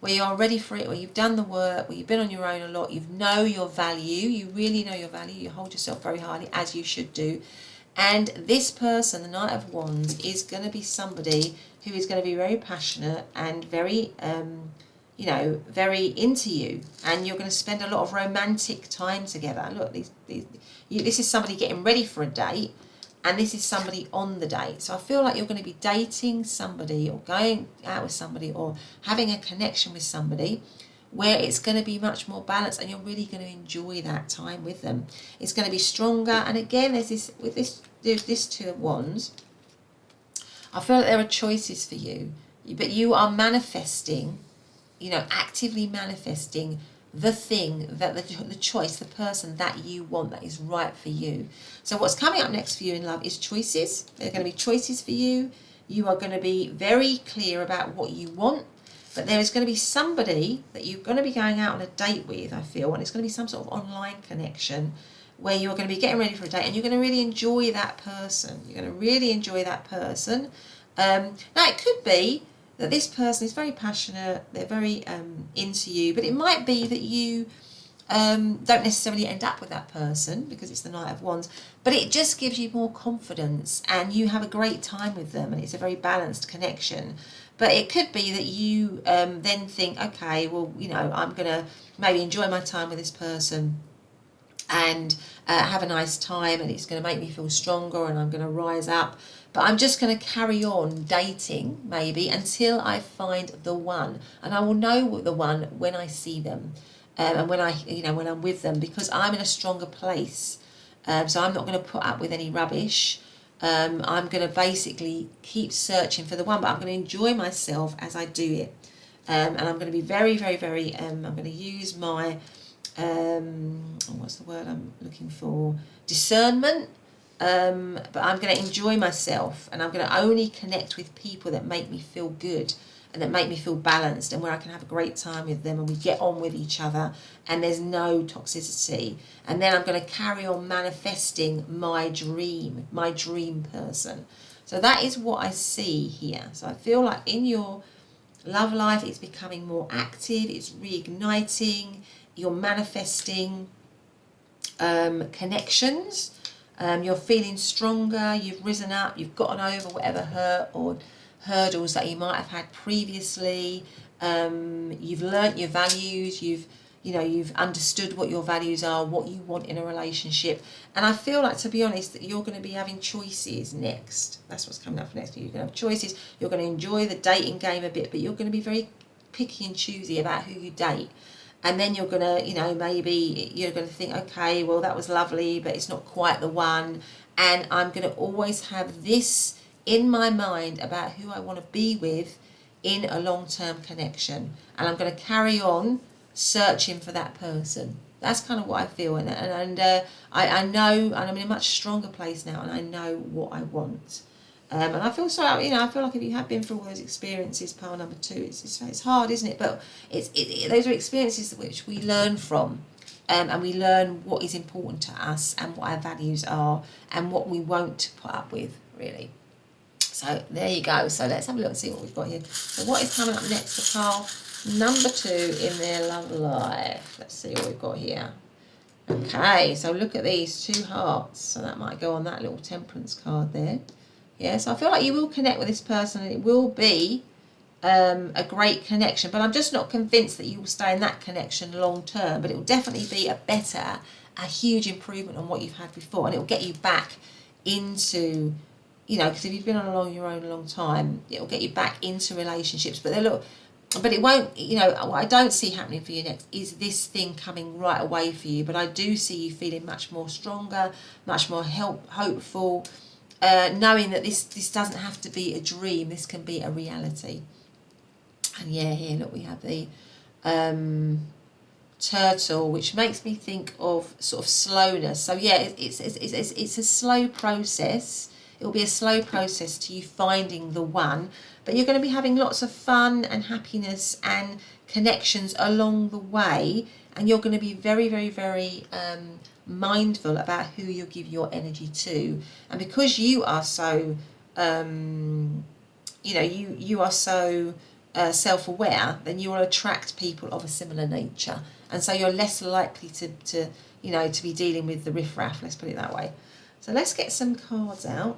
Where you are ready for it, where you've done the work, where you've been on your own a lot, you know your value, you really know your value, you hold yourself very highly, as you should do. And this person, the Knight of Wands, is going to be somebody who is going to be very passionate and very, you know, very into you. And you're going to spend a lot of romantic time together. Look, this is somebody getting ready for a date, and this is somebody on the date. So I feel like you're going to be dating somebody or going out with somebody or having a connection with somebody where it's going to be much more balanced, and you're really going to enjoy that time with them. It's going to be stronger. And again, there's this Two of Wands. I feel like there are choices for you, but you are manifesting, you know, actively manifesting the thing, that the choice, the person that you want, that is right for you. So what's coming up next for you in love is choices. There are going to be choices for you. You are going to be very clear about what you want. But there is going to be somebody that you're going to be going out on a date with, I feel, and it's going to be some sort of online connection where you're going to be getting ready for a date, and you're going to really enjoy that person. You're going to really enjoy that person. Now, it could be that this person is very passionate, they're very into you, but it might be that you don't necessarily end up with that person because it's the Knight of Wands, but it just gives you more confidence and you have a great time with them, and it's a very balanced connection. But it could be that you then think, okay, well, you know, I'm going to maybe enjoy my time with this person and have a nice time, and it's going to make me feel stronger, and I'm going to rise up. But I'm just going to carry on dating maybe until I find the one, and I will know the one when I see them, and when when I'm with them, because I'm in a stronger place. So I'm not going to put up with any rubbish. I'm going to basically keep searching for the one, but I'm going to enjoy myself as I do it. And I'm going to be very, very, very, I'm going to use my, what's the word I'm looking for? Discernment. But I'm going to enjoy myself, and I'm going to only connect with people that make me feel good and that make me feel balanced, and where I can have a great time with them and we get on with each other and there's no toxicity. And then I'm going to carry on manifesting my dream person. So that is what I see here. So I feel like in your love life, it's becoming more active, it's reigniting, you're manifesting connections. You're feeling stronger, you've risen up, you've gotten over whatever hurt or hurdles that you might have had previously. You've learnt your values, you've understood what your values are, what you want in a relationship. And I feel like, to be honest, that you're going to be having choices next. That's what's coming up for next. You're going to have choices. You're going to enjoy the dating game a bit, but you're going to be very picky and choosy about who you date. And then you're going to, maybe you're going to think, okay, well, that was lovely, but it's not quite the one. And I'm going to always have this in my mind about who I want to be with in a long-term connection. And I'm going to carry on searching for that person. That's kind of what I feel. And I know, and I'm in a much stronger place now, and I know what I want. And I feel so, I feel like if you have been through all those experiences, pile number 2, it's hard, isn't it? But those are experiences which we learn from, and we learn what is important to us and what our values are and what we won't put up with, really. So there you go. So let's have a look and see what we've got here. So what is coming up next for pile number 2 in their love life? Let's see what we've got here. Okay, so look at these 2 hearts. So that might go on that little temperance card there. Yeah, so I feel like you will connect with this person, and it will be a great connection. But I'm just not convinced that you will stay in that connection long term. But it will definitely be a huge improvement on what you've had before. And it will get you back into, because if you've been on your own a long time, it will get you back into relationships. But it won't, what I don't see happening for you next is this thing coming right away for you. But I do see you feeling much more stronger, much more hopeful, knowing that this doesn't have to be a dream, this can be a reality. And yeah, here, look, we have the turtle, which makes me think of sort of slowness. So yeah, it's a slow process. It will be a slow process to you finding the one, but you're going to be having lots of fun and happiness and connections along the way, and you're going to be very, very, very mindful about who you give your energy to. And because you are so you know, you are so self-aware, then you will attract people of a similar nature, and so you're less likely to you know, to be dealing with the riffraff, let's put it that way. So let's get some cards out.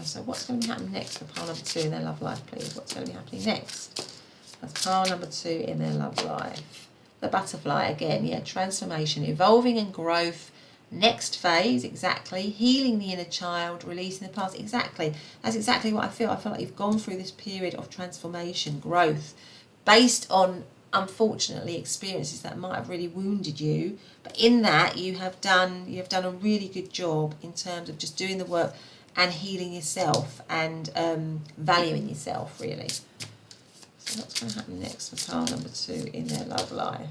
So what's going to happen next for pile number 2 in their love life, please? What's going to be happening next? That's pile number 2 in their love life. The butterfly again, yeah, transformation, evolving and growth. Next phase, exactly. Healing the inner child, releasing the past, exactly. That's exactly what I feel. I feel like you've gone through this period of transformation, growth, based on, unfortunately, experiences that might have really wounded you. But in that, you have done a really good job in terms of just doing the work and healing yourself and valuing yourself, really. So what's going to happen next for pile number 2 in their love life?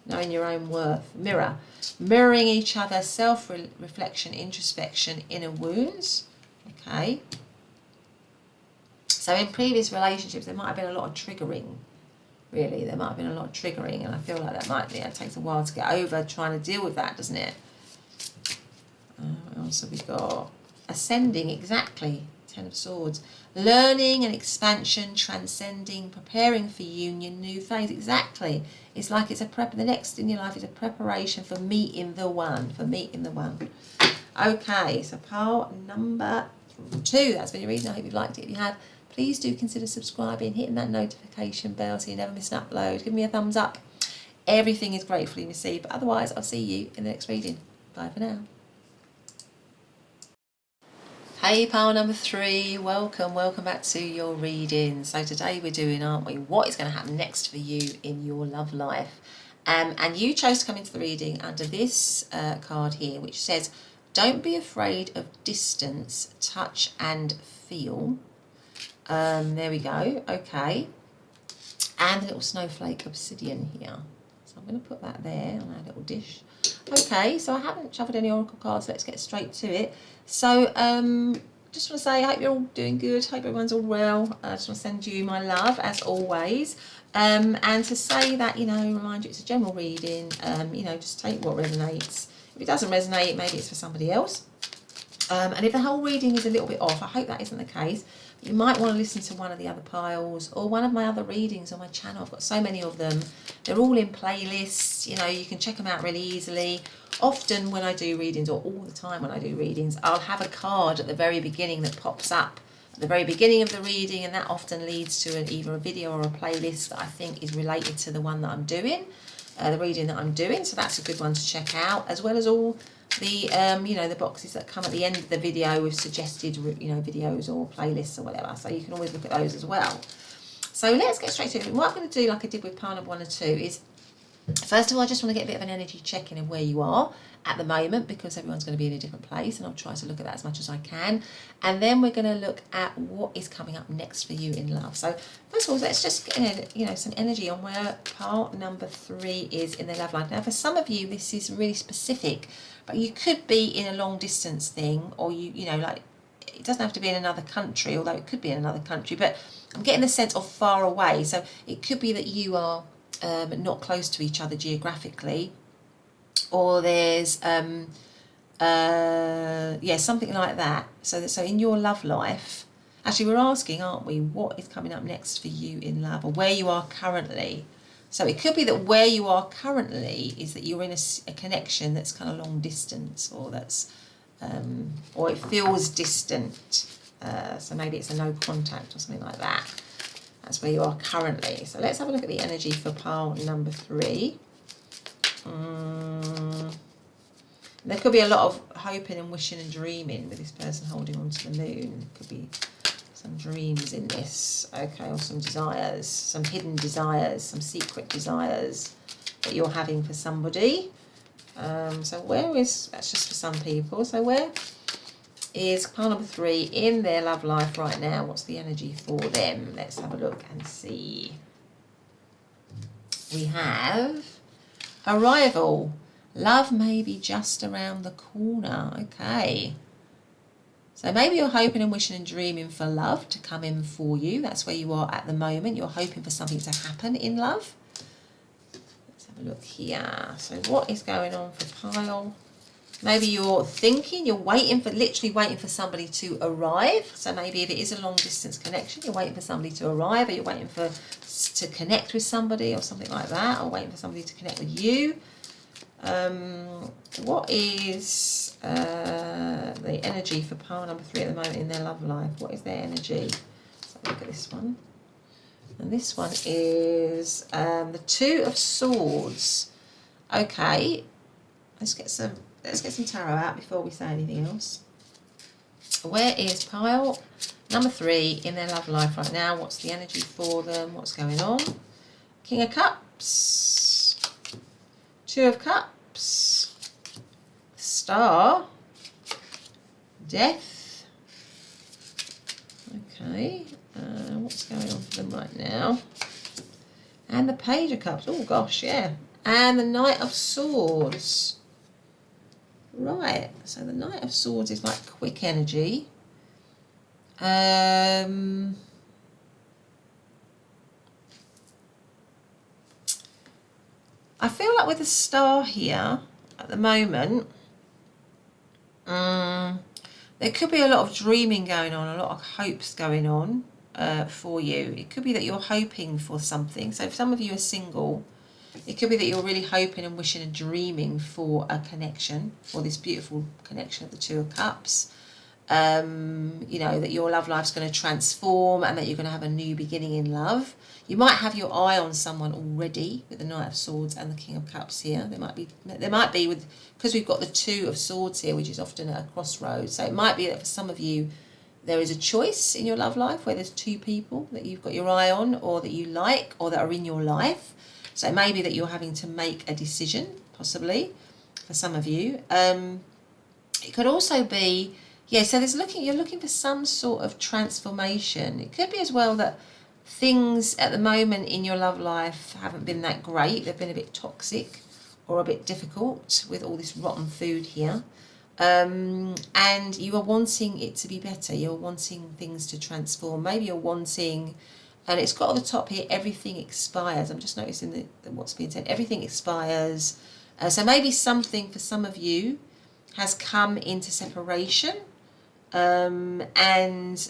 Knowing your own worth. Mirror. Mirroring each other, self-reflection, introspection, inner wounds. Okay. So in previous relationships, there might have been a lot of triggering. Really, there might have been a lot of triggering, and I feel like that might, it takes a while to get over trying to deal with that, doesn't it? What else have we got? Ascending, exactly. 10 of Swords. Learning and expansion, transcending, preparing for union, new phase, exactly. It's like it's the next in your life is a preparation for meeting the one, Okay, so pile number 2, that's been your reading. I hope you've liked it. If you have, please do consider subscribing, hitting that notification bell so you never miss an upload. Give me a thumbs up. Everything is gratefully received. But otherwise, I'll see you in the next reading. Bye for now. Hey, pile number 3, welcome back to your reading. So today we're doing, aren't we, what is going to happen next for you in your love life. And you chose to come into the reading under this card here, which says, don't be afraid of distance, touch and feel. There we go, okay. And a little snowflake obsidian here. So I'm going to put that there on our little dish. Okay, so I haven't shuffled any oracle cards, let's get straight to it. So, just want to say, I hope you're all doing good, hope everyone's all well. I just want to send you my love, as always. And to say that, you know, remind you it's a general reading, you know, just take what resonates. If it doesn't resonate, maybe it's for somebody else. And if the whole reading is a little bit off, I hope that isn't the case. You might want to listen to one of the other piles or one of my other readings on my channel. I've got so many of them. They're all in playlists. You know, you can check them out really easily. Often when I do readings, or all the time when I do readings, I'll have a card at the very beginning that pops up at the very beginning of the reading, and that often leads to either a video or a playlist that I think is related to the one that I'm doing, the reading that I'm doing. So that's a good one to check out, as well as all the you know, the boxes that come at the end of the video with suggested, you know, videos or playlists or whatever. So you can always look at those as well. So let's get straight to it. What I'm going to do, like I did with pile number 1 and 2, is first of all, I just want to get a bit of an energy check-in of where you are at the moment, because everyone's going to be in a different place, and I'll try to look at that as much as I can. And then we're going to look at what is coming up next for you in love. So first of all, let's just get, you know, some energy on where pile number 3 is in their love life. Now, for some of you, this is really specific, but you could be in a long distance thing, or you know, like, it doesn't have to be in another country, although it could be in another country, but I'm getting the sense of far away. So it could be that you are not close to each other geographically, or there's yeah, something like that. So in your love life, actually we're asking, aren't we, what is coming up next for you in love, or where you are currently. So it could be that where you are currently is that you're in a connection that's kind of long distance, or that's or it feels distant. So maybe it's a no contact or something like that. That's where you are currently. So let's have a look at the energy for pile number 3. There could be a lot of hoping and wishing and dreaming with this person holding on to the moon. Could be some dreams in this. Okay, or some desires, some hidden desires, some secret desires that you're having for somebody. So where is, that's just for some people. So where is pile number 3 in their love life right now? What's the energy for them? Let's have a look and see. We have arrival. Love may be just around the corner. Okay. So maybe you're hoping and wishing and dreaming for love to come in for you. That's where you are at the moment. You're hoping for something to happen in love. Let's have a look here. So what is going on for pile Maybe you're thinking, you're waiting for, literally waiting for somebody to arrive. So maybe if it is a long distance connection, you're waiting for somebody to arrive, or you're waiting for to connect with somebody or something like that, or waiting for somebody to connect with you. What is the energy for pile number 3 at the moment in their love life? What is their energy? Let's have a look at this one. And this one is the 2 of Swords. Okay, let's get some tarot out before we say anything else. Where is pile number 3 in their love life right now? What's the energy for them? What's going on? King of Cups, 2 of Cups, Star, Death. Okay, what's going on for them right now? And the Page of Cups. Oh gosh, yeah. And the Knight of Swords. Right, so the Knight of Swords is like quick energy. I feel like with the Star here at the moment, there could be a lot of dreaming going on, a lot of hopes going on for you. It could be that you're hoping for something. So if some of you are single, it could be that you're really hoping and wishing and dreaming for a connection, for this beautiful connection of the 2 of Cups. You know, that your love life's going to transform and that you're going to have a new beginning in love. You might have your eye on someone already with the Knight of Swords and the King of Cups here. There might be with, because we've got the 2 of Swords here, which is often at a crossroads. So it might be that for some of you, there is a choice in your love life where there's 2 people that you've got your eye on, or that you like, or that are in your life. So it may be that you're having to make a decision, possibly, for some of you. It could also be, yeah, so you're looking for some sort of transformation. It could be as well that things at the moment in your love life haven't been that great. They've been a bit toxic or a bit difficult with all this rotten food here. And you are wanting it to be better. You're wanting things to transform. Maybe you're wanting, and it's got at the top here, everything expires. I'm just noticing that what's being said, everything expires. So maybe something for some of you has come into separation. And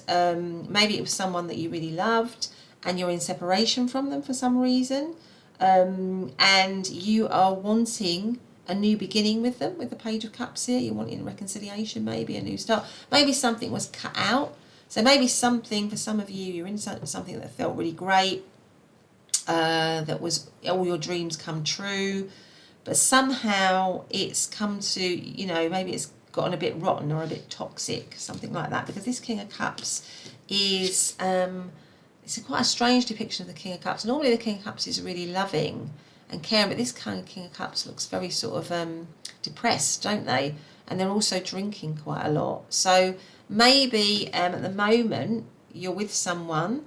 maybe it was someone that you really loved and you're in separation from them for some reason. And you are wanting a new beginning with them, with the Page of Cups here. You're wanting reconciliation, maybe a new start. Maybe something was cut out. So maybe something, for some of you, you're in something that felt really great, that was all your dreams come true, but somehow it's come to, you know, maybe it's gotten a bit rotten or a bit toxic, something like that, because this King of Cups is, it's quite a strange depiction of the King of Cups. Normally the King of Cups is really loving and caring, but this kind of King of Cups looks very sort of depressed, don't they? And they're also drinking quite a lot. So maybe at the moment you're with someone,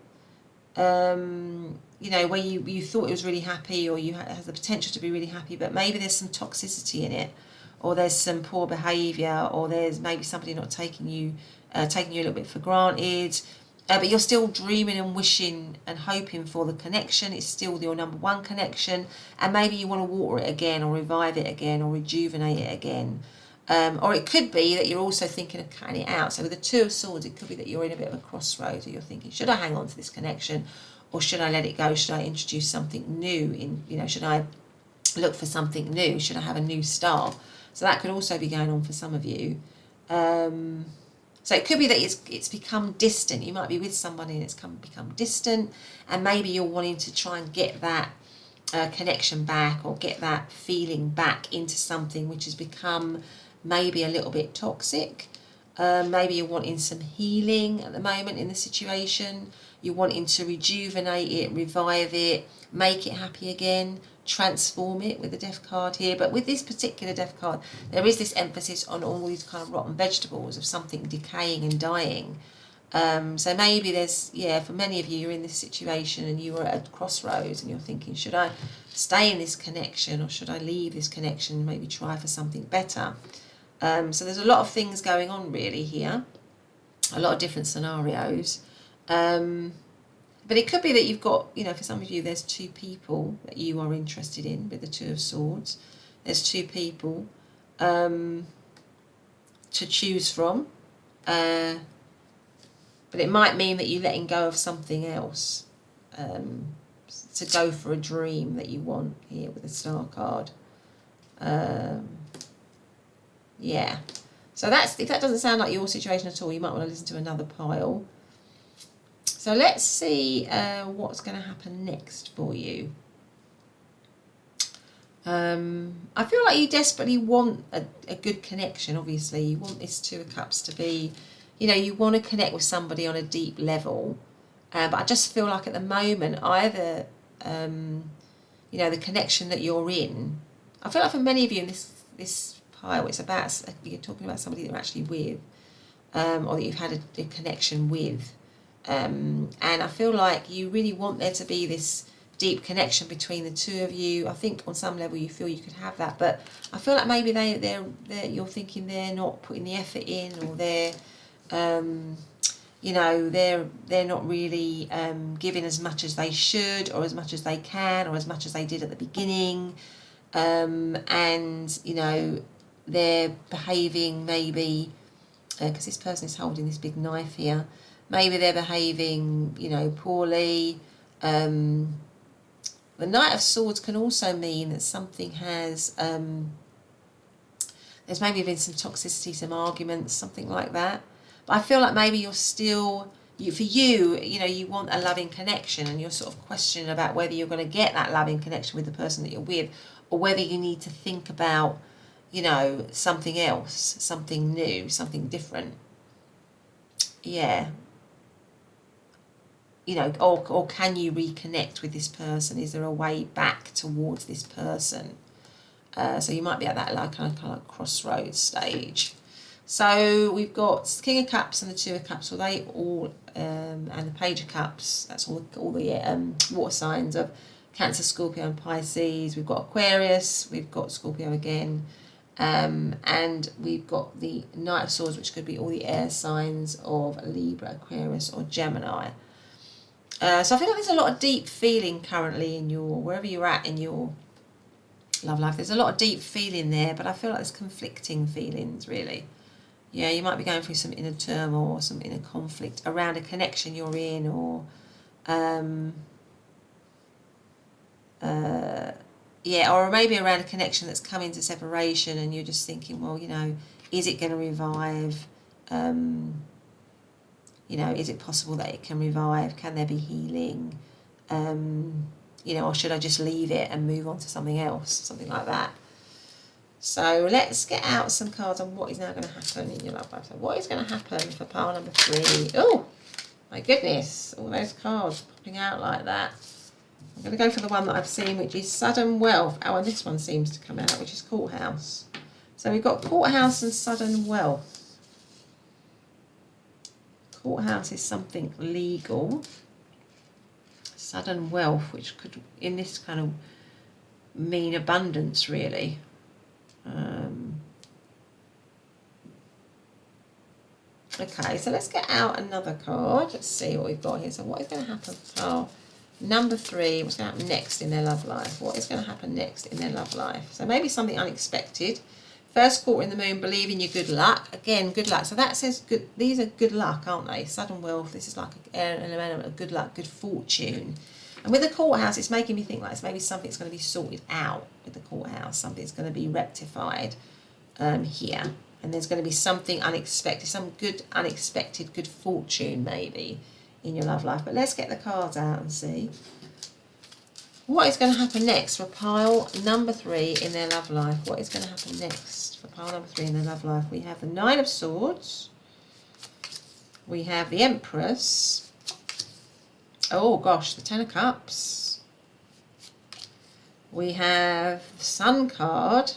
you know, where you thought it was really happy, or you has the potential to be really happy, but maybe there's some toxicity in it, or there's some poor behaviour, or there's maybe somebody not taking you a little bit for granted, but you're still dreaming and wishing and hoping for the connection. It's still your number one connection, and maybe you want to water it again, or revive it again, or rejuvenate it again. Or it could be that you're also thinking of cutting it out. So with the 2 of Swords, it could be that you're in a bit of a crossroads, or you're thinking, should I hang on to this connection, or should I let it go? Should I introduce something new? Should I look for something new? Should I have a new start? So that could also be going on for some of you. So it could be that it's become distant. You might be with somebody and it's become distant, and maybe you're wanting to try and get that connection back, or get that feeling back into something which has become maybe a little bit toxic. Maybe you're wanting some healing at the moment in the situation. You're wanting to rejuvenate it, revive it, make it happy again, transform it with the Death card here. But with this particular Death card, there is this emphasis on all these kind of rotten vegetables, of something decaying and dying. So maybe there's, for many of you, you're in this situation and you are at a crossroads and you're thinking, should I stay in this connection, or should I leave this connection and maybe try for something better? So there's a lot of things going on really here, a lot of different scenarios. But it could be that you've got, for some of you, there's 2 people that you are interested in with the 2 of Swords. There's 2 people. to choose from, but it might mean that you're letting go of something else, to go for a dream that you want here with the Star card. Yeah, so that's, if that doesn't sound like your situation at all, you might want to listen to another pile. So let's see what's going to happen next for you. I feel like you desperately want a good connection. Obviously, you want this Two of Cups to be, you know, you want to connect with somebody on a deep level. But I just feel like at the moment, either, you know, the connection that you're in, I feel like for many of you in this pile, it's about, you're talking about somebody that you're actually with, or that you've had a connection with. And I feel like you really want there to be this deep connection between the two of you. I think on some level you feel you could have that, but I feel like maybe they're you're thinking they're not putting the effort in, or they're you know, they're not really giving as much as they should, or as much as they can, or as much as they did at the beginning, and you know, they're behaving maybe, because this person is holding this big knife here, maybe they're behaving, you know, poorly. The Knight of Swords can also mean that something has, there's maybe been some toxicity, some arguments, something like that. But I feel like maybe you're still, for you, you know, you want a loving connection, and you're sort of questioning about whether you're going to get that loving connection with the person that you're with, or whether you need to think about, you know, something else, something new, something different. Yeah. You know, or can you reconnect with this person? Is there a way back towards this person? So you might be at that like kind of like crossroads stage. So we've got King of Cups and the Two of Cups. Well, they all, and the Page of Cups. That's all the water signs of Cancer, Scorpio, and Pisces. We've got Aquarius. We've got Scorpio again, and we've got the Knight of Swords, which could be all the air signs of Libra, Aquarius, or Gemini. So I feel like there's a lot of deep feeling currently in your, wherever you're at in your love life. There's a lot of deep feeling there, but I feel like there's conflicting feelings, really. Yeah, you might be going through some inner turmoil, or some inner conflict around a connection you're in, or yeah, or maybe around a connection that's come into separation, and you're just thinking, well, you know, is it going to revive? You know, is it possible that it can revive? Can there be healing? You know, or should I just leave it and move on to something else? Something like that. So let's get out some cards on what is now going to happen in your love life. So what is going to happen for pile number 3? Oh, my goodness. All those cards popping out like that. I'm going to go for the one that I've seen, which is Sudden Wealth. Oh, and this one seems to come out, which is Courthouse. So we've got Courthouse and Sudden Wealth. Courthouse is something legal. Sudden wealth, which could, in this kind of, mean abundance, really. Okay, so let's get out another card. Let's see what we've got here. So what is going to happen for number 3? What's going to happen next in their love life? What is going to happen next in their love life? So maybe something unexpected. First quarter in the moon, believe in your good luck. Again, good luck. So that says good. These are good luck, aren't they? Sudden wealth. This is like an element of good luck, good fortune. And with the Courthouse, it's making me think like it's maybe something's going to be sorted out with the Courthouse. Something's going to be rectified here. And there's going to be something unexpected, some good unexpected good fortune maybe in your love life. But let's get the cards out and see. What is going to happen next for pile number 3 in their love life? What is going to happen next for pile number 3 in their love life? We have the Nine of Swords. We have the Empress. Oh gosh, the Ten of Cups. We have the Sun card.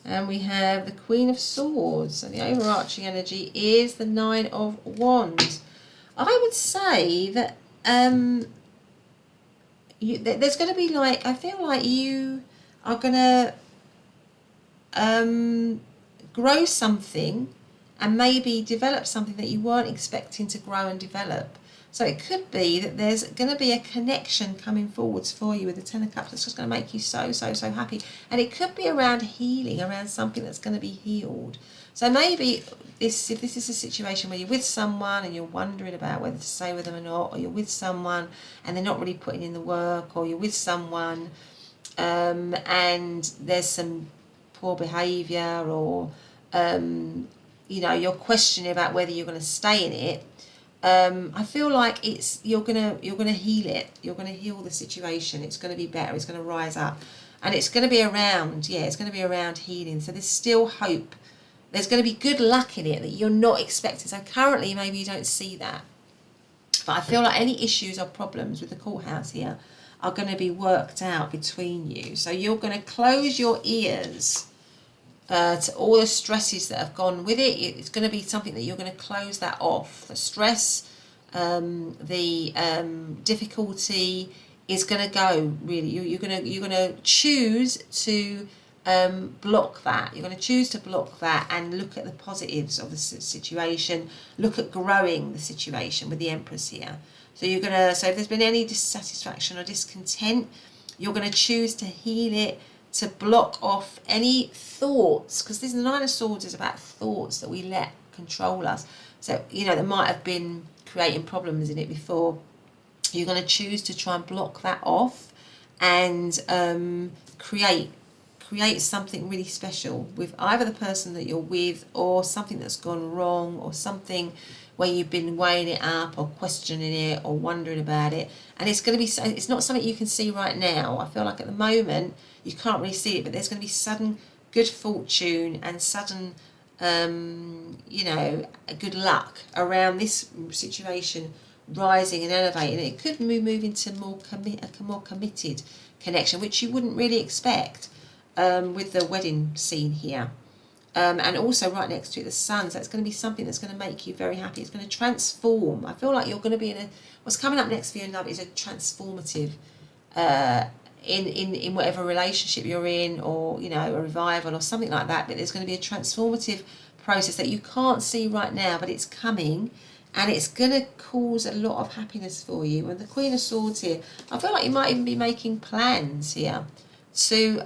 And we have the Queen of Swords. And the overarching energy is the Nine of Wands. I would say that there's going to be like, I feel like you are going to grow something and maybe develop something that you weren't expecting to grow and develop. So it could be that there's going to be a connection coming forwards for you with the Ten of Cups that's just going to make you so, so, so happy. And it could be around healing, around something that's going to be healed. So maybe if this is a situation where you're with someone and you're wondering about whether to stay with them or not, or you're with someone and they're not really putting in the work, or you're with someone and there's some poor behaviour, or you're questioning about whether you're going to stay in it. I feel like you're gonna heal it. You're gonna heal the situation. It's gonna be better. It's gonna rise up, and it's gonna be around. Yeah, it's gonna be around healing. So there's still hope. There's gonna be good luck in it that you're not expecting. So currently, maybe you don't see that, but I feel like any issues or problems with the courthouse here are going to be worked out between you. So you're going to close your ears to all the stresses that have gone with it. It's going to be something that you're going to close that off. The stress, the difficulty is going to go. Really, you're going to choose to block that. You're going to choose to block that and look at the positives of the situation. Look at growing the situation with the Empress here. So you're going to. So if there's been any dissatisfaction or discontent, you're going to choose to heal it, to block off any thoughts, because the Nine of Swords is about thoughts that we let control us. So, there might have been creating problems in it before. You're going to choose to try and block that off and create something really special with either the person that you're with, or something that's gone wrong, or something where you've been weighing it up or questioning it or wondering about it. And it's going to be, it's not something you can see right now. I feel like at the moment you can't really see it, but there's going to be sudden good fortune and sudden good luck around this situation rising and elevating. It could move into a more committed connection, which you wouldn't really expect with the wedding scene here. And also right next to it, the sun. So it's going to be something that's going to make you very happy. It's going to transform. I feel like you're going to be what's coming up next for you in love is a transformative in whatever relationship you're in, or a revival or something like that. But there's going to be a transformative process that you can't see right now, but it's coming, and it's going to cause a lot of happiness for you. And the Queen of Swords here, I feel like you might even be making plans here to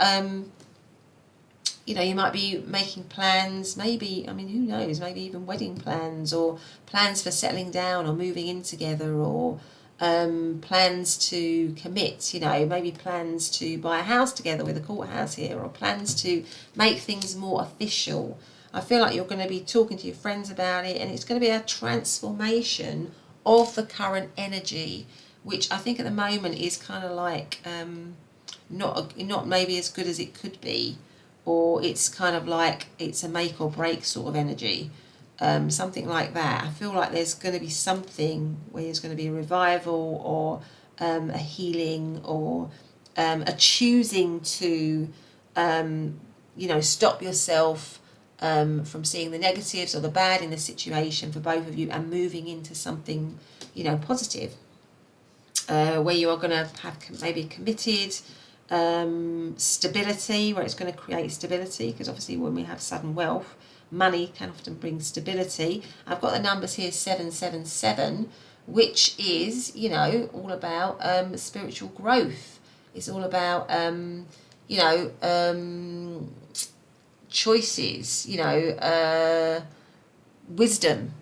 you might be making plans, maybe, who knows, maybe even wedding plans, or plans for settling down or moving in together, or plans to commit, maybe plans to buy a house together with a courthouse here, or plans to make things more official. I feel like you're going to be talking to your friends about it, and it's going to be a transformation of the current energy, which I think at the moment is kind of like not maybe as good as it could be, or it's kind of like it's a make or break sort of energy, something like that. I feel like there's going to be something where there's going to be a revival, or a healing, or a choosing to stop yourself from seeing the negatives or the bad in the situation for both of you, and moving into something positive, where you are going to have maybe committed stability, where it's going to create stability, because obviously when we have sudden wealth, money can often bring stability. I've got the numbers here, 777, which is all about spiritual growth. It's all about choices, wisdom,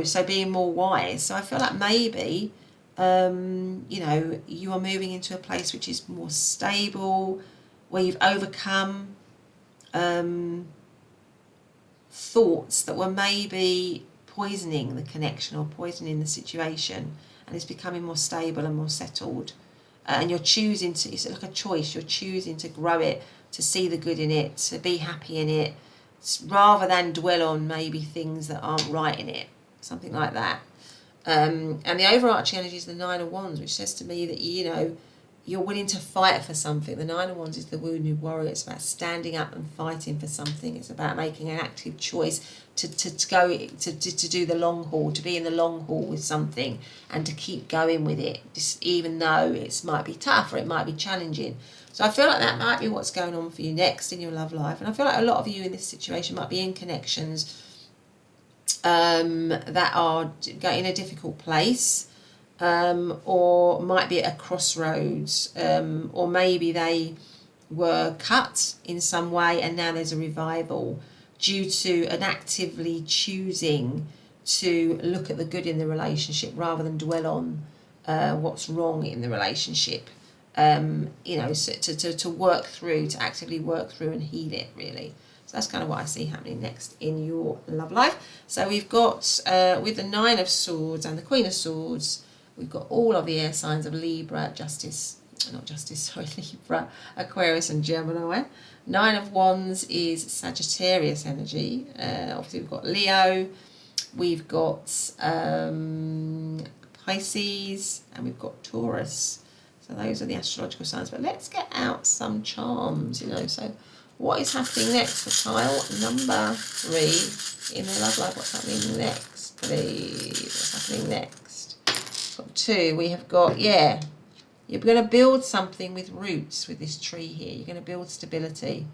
so being more wise. So I feel like maybe you are moving into a place which is more stable, where you've overcome thoughts that were maybe poisoning the connection or poisoning the situation, and it's becoming more stable and more settled. And you're choosing to, it's like a choice, you're choosing to grow it, to see the good in it, to be happy in it, rather than dwell on maybe things that aren't right in it, something like that. And the overarching energy is the Nine of Wands, which says to me that you're willing to fight for something. The Nine of Wands is the wounded warrior. It's about standing up and fighting for something. It's about making an active choice to do the long haul, to be in the long haul with something, and to keep going with it, just even though it might be tough or it might be challenging. So I feel like that might be what's going on for you next in your love life. And I feel like a lot of you in this situation might be in connections that are in a difficult place, or might be at a crossroads, or maybe they were cut in some way and now there's a revival due to an actively choosing to look at the good in the relationship rather than dwell on what's wrong in the relationship. So to work through, to actively work through and heal it, really. So that's kind of what I see happening next in your love life. So we've got, with the Nine of Swords and the Queen of Swords, we've got all of the air signs of Libra, Libra, Aquarius and Gemini. Nine of Wands is Sagittarius energy. Obviously we've got Leo, we've got Pisces, and we've got Taurus. So those are the astrological signs. But let's get out some charms, So what is happening next for pile number 3 in their love life? What's happening next, please? What's happening next? Got 2. We have got, you're going to build something with roots with this tree here. You're going to build stability.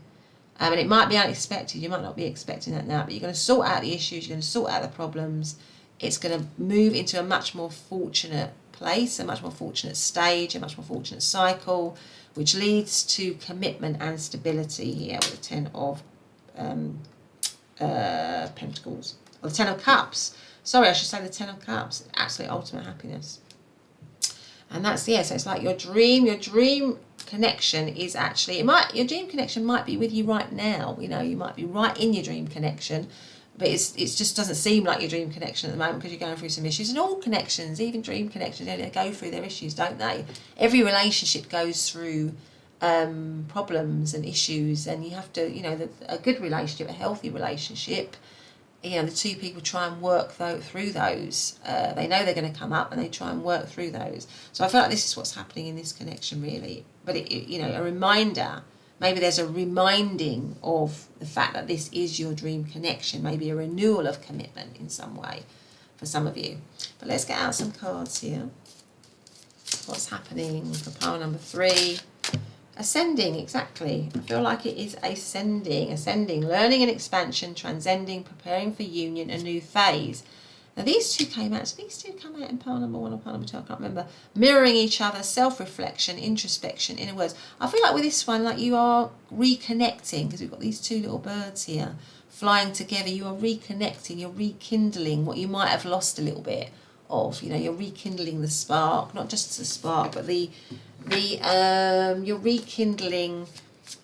And it might be unexpected. You might not be expecting that now, but you're going to sort out the issues. You're going to sort out the problems. It's going to move into a much more fortunate place, a much more fortunate stage, a much more fortunate cycle, which leads to commitment and stability here with the 10 of Pentacles. Or the 10 of Cups. Sorry, I should say the 10 of Cups. Absolute ultimate happiness. And that's, so it's like your dream connection is actually, your dream connection might be with you right now. You might be right in your dream connection, but it just doesn't seem like your dream connection at the moment because you're going through some issues. And all connections, even dream connections, they go through their issues, don't they? Every relationship goes through problems and issues, and you have to, a good relationship, a healthy relationship, the two people try and work through those. They know they're going to come up and they try and work through those. So I feel like this is what's happening in this connection, really. But, a reminder, maybe there's a reminding of the fact that this is your dream connection, maybe a renewal of commitment in some way for some of you. But let's get out some cards here. What's happening for pile number 3? Ascending, exactly. I feel like it is ascending, learning and expansion, transcending, preparing for union, a new phase. Now these two came out, so these two come out in pile number 1 or pile number 2, I can't remember. Mirroring each other, self-reflection, introspection, inner words. I feel like with this one, like you are reconnecting, because we've got these two little birds here flying together. You are reconnecting, you're rekindling what you might have lost a little bit of. You're rekindling the spark, not just the spark, but you're rekindling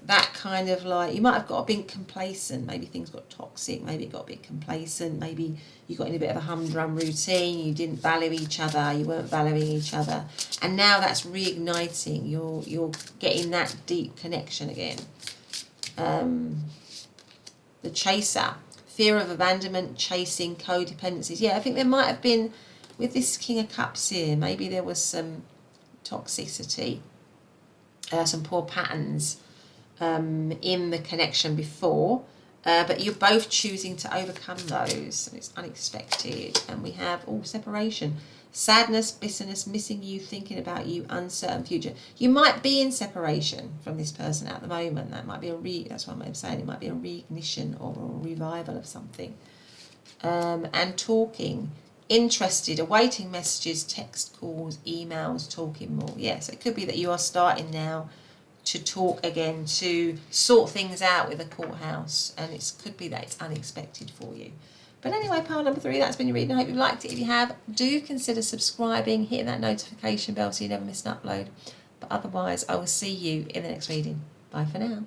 that kind of, like, you might have got a bit complacent, maybe things got toxic, maybe it got a bit complacent, maybe you got in a bit of a humdrum routine, you didn't value each other, you weren't valuing each other, and now that's reigniting, you're getting that deep connection again. The chaser, fear of abandonment, chasing, codependencies. I think there might have been, with this King of Cups here, maybe there was some toxicity, some poor patterns in the connection before, but you're both choosing to overcome those, and it's unexpected. And we have separation, sadness, bitterness, missing you, thinking about you, uncertain future. You might be in separation from this person at the moment. That might be that's what I'm saying, it might be a reignition or a revival of something. And talking, interested, awaiting messages, text calls, emails, talking more. So it could be that you are starting now to talk again, to sort things out with a courthouse, and it could be that it's unexpected for you. But anyway, pile number 3, that's been your reading. I hope you've liked it. If you have, do consider subscribing, hitting that notification bell so you never miss an upload. But otherwise, I will see you in the next reading. Bye for now.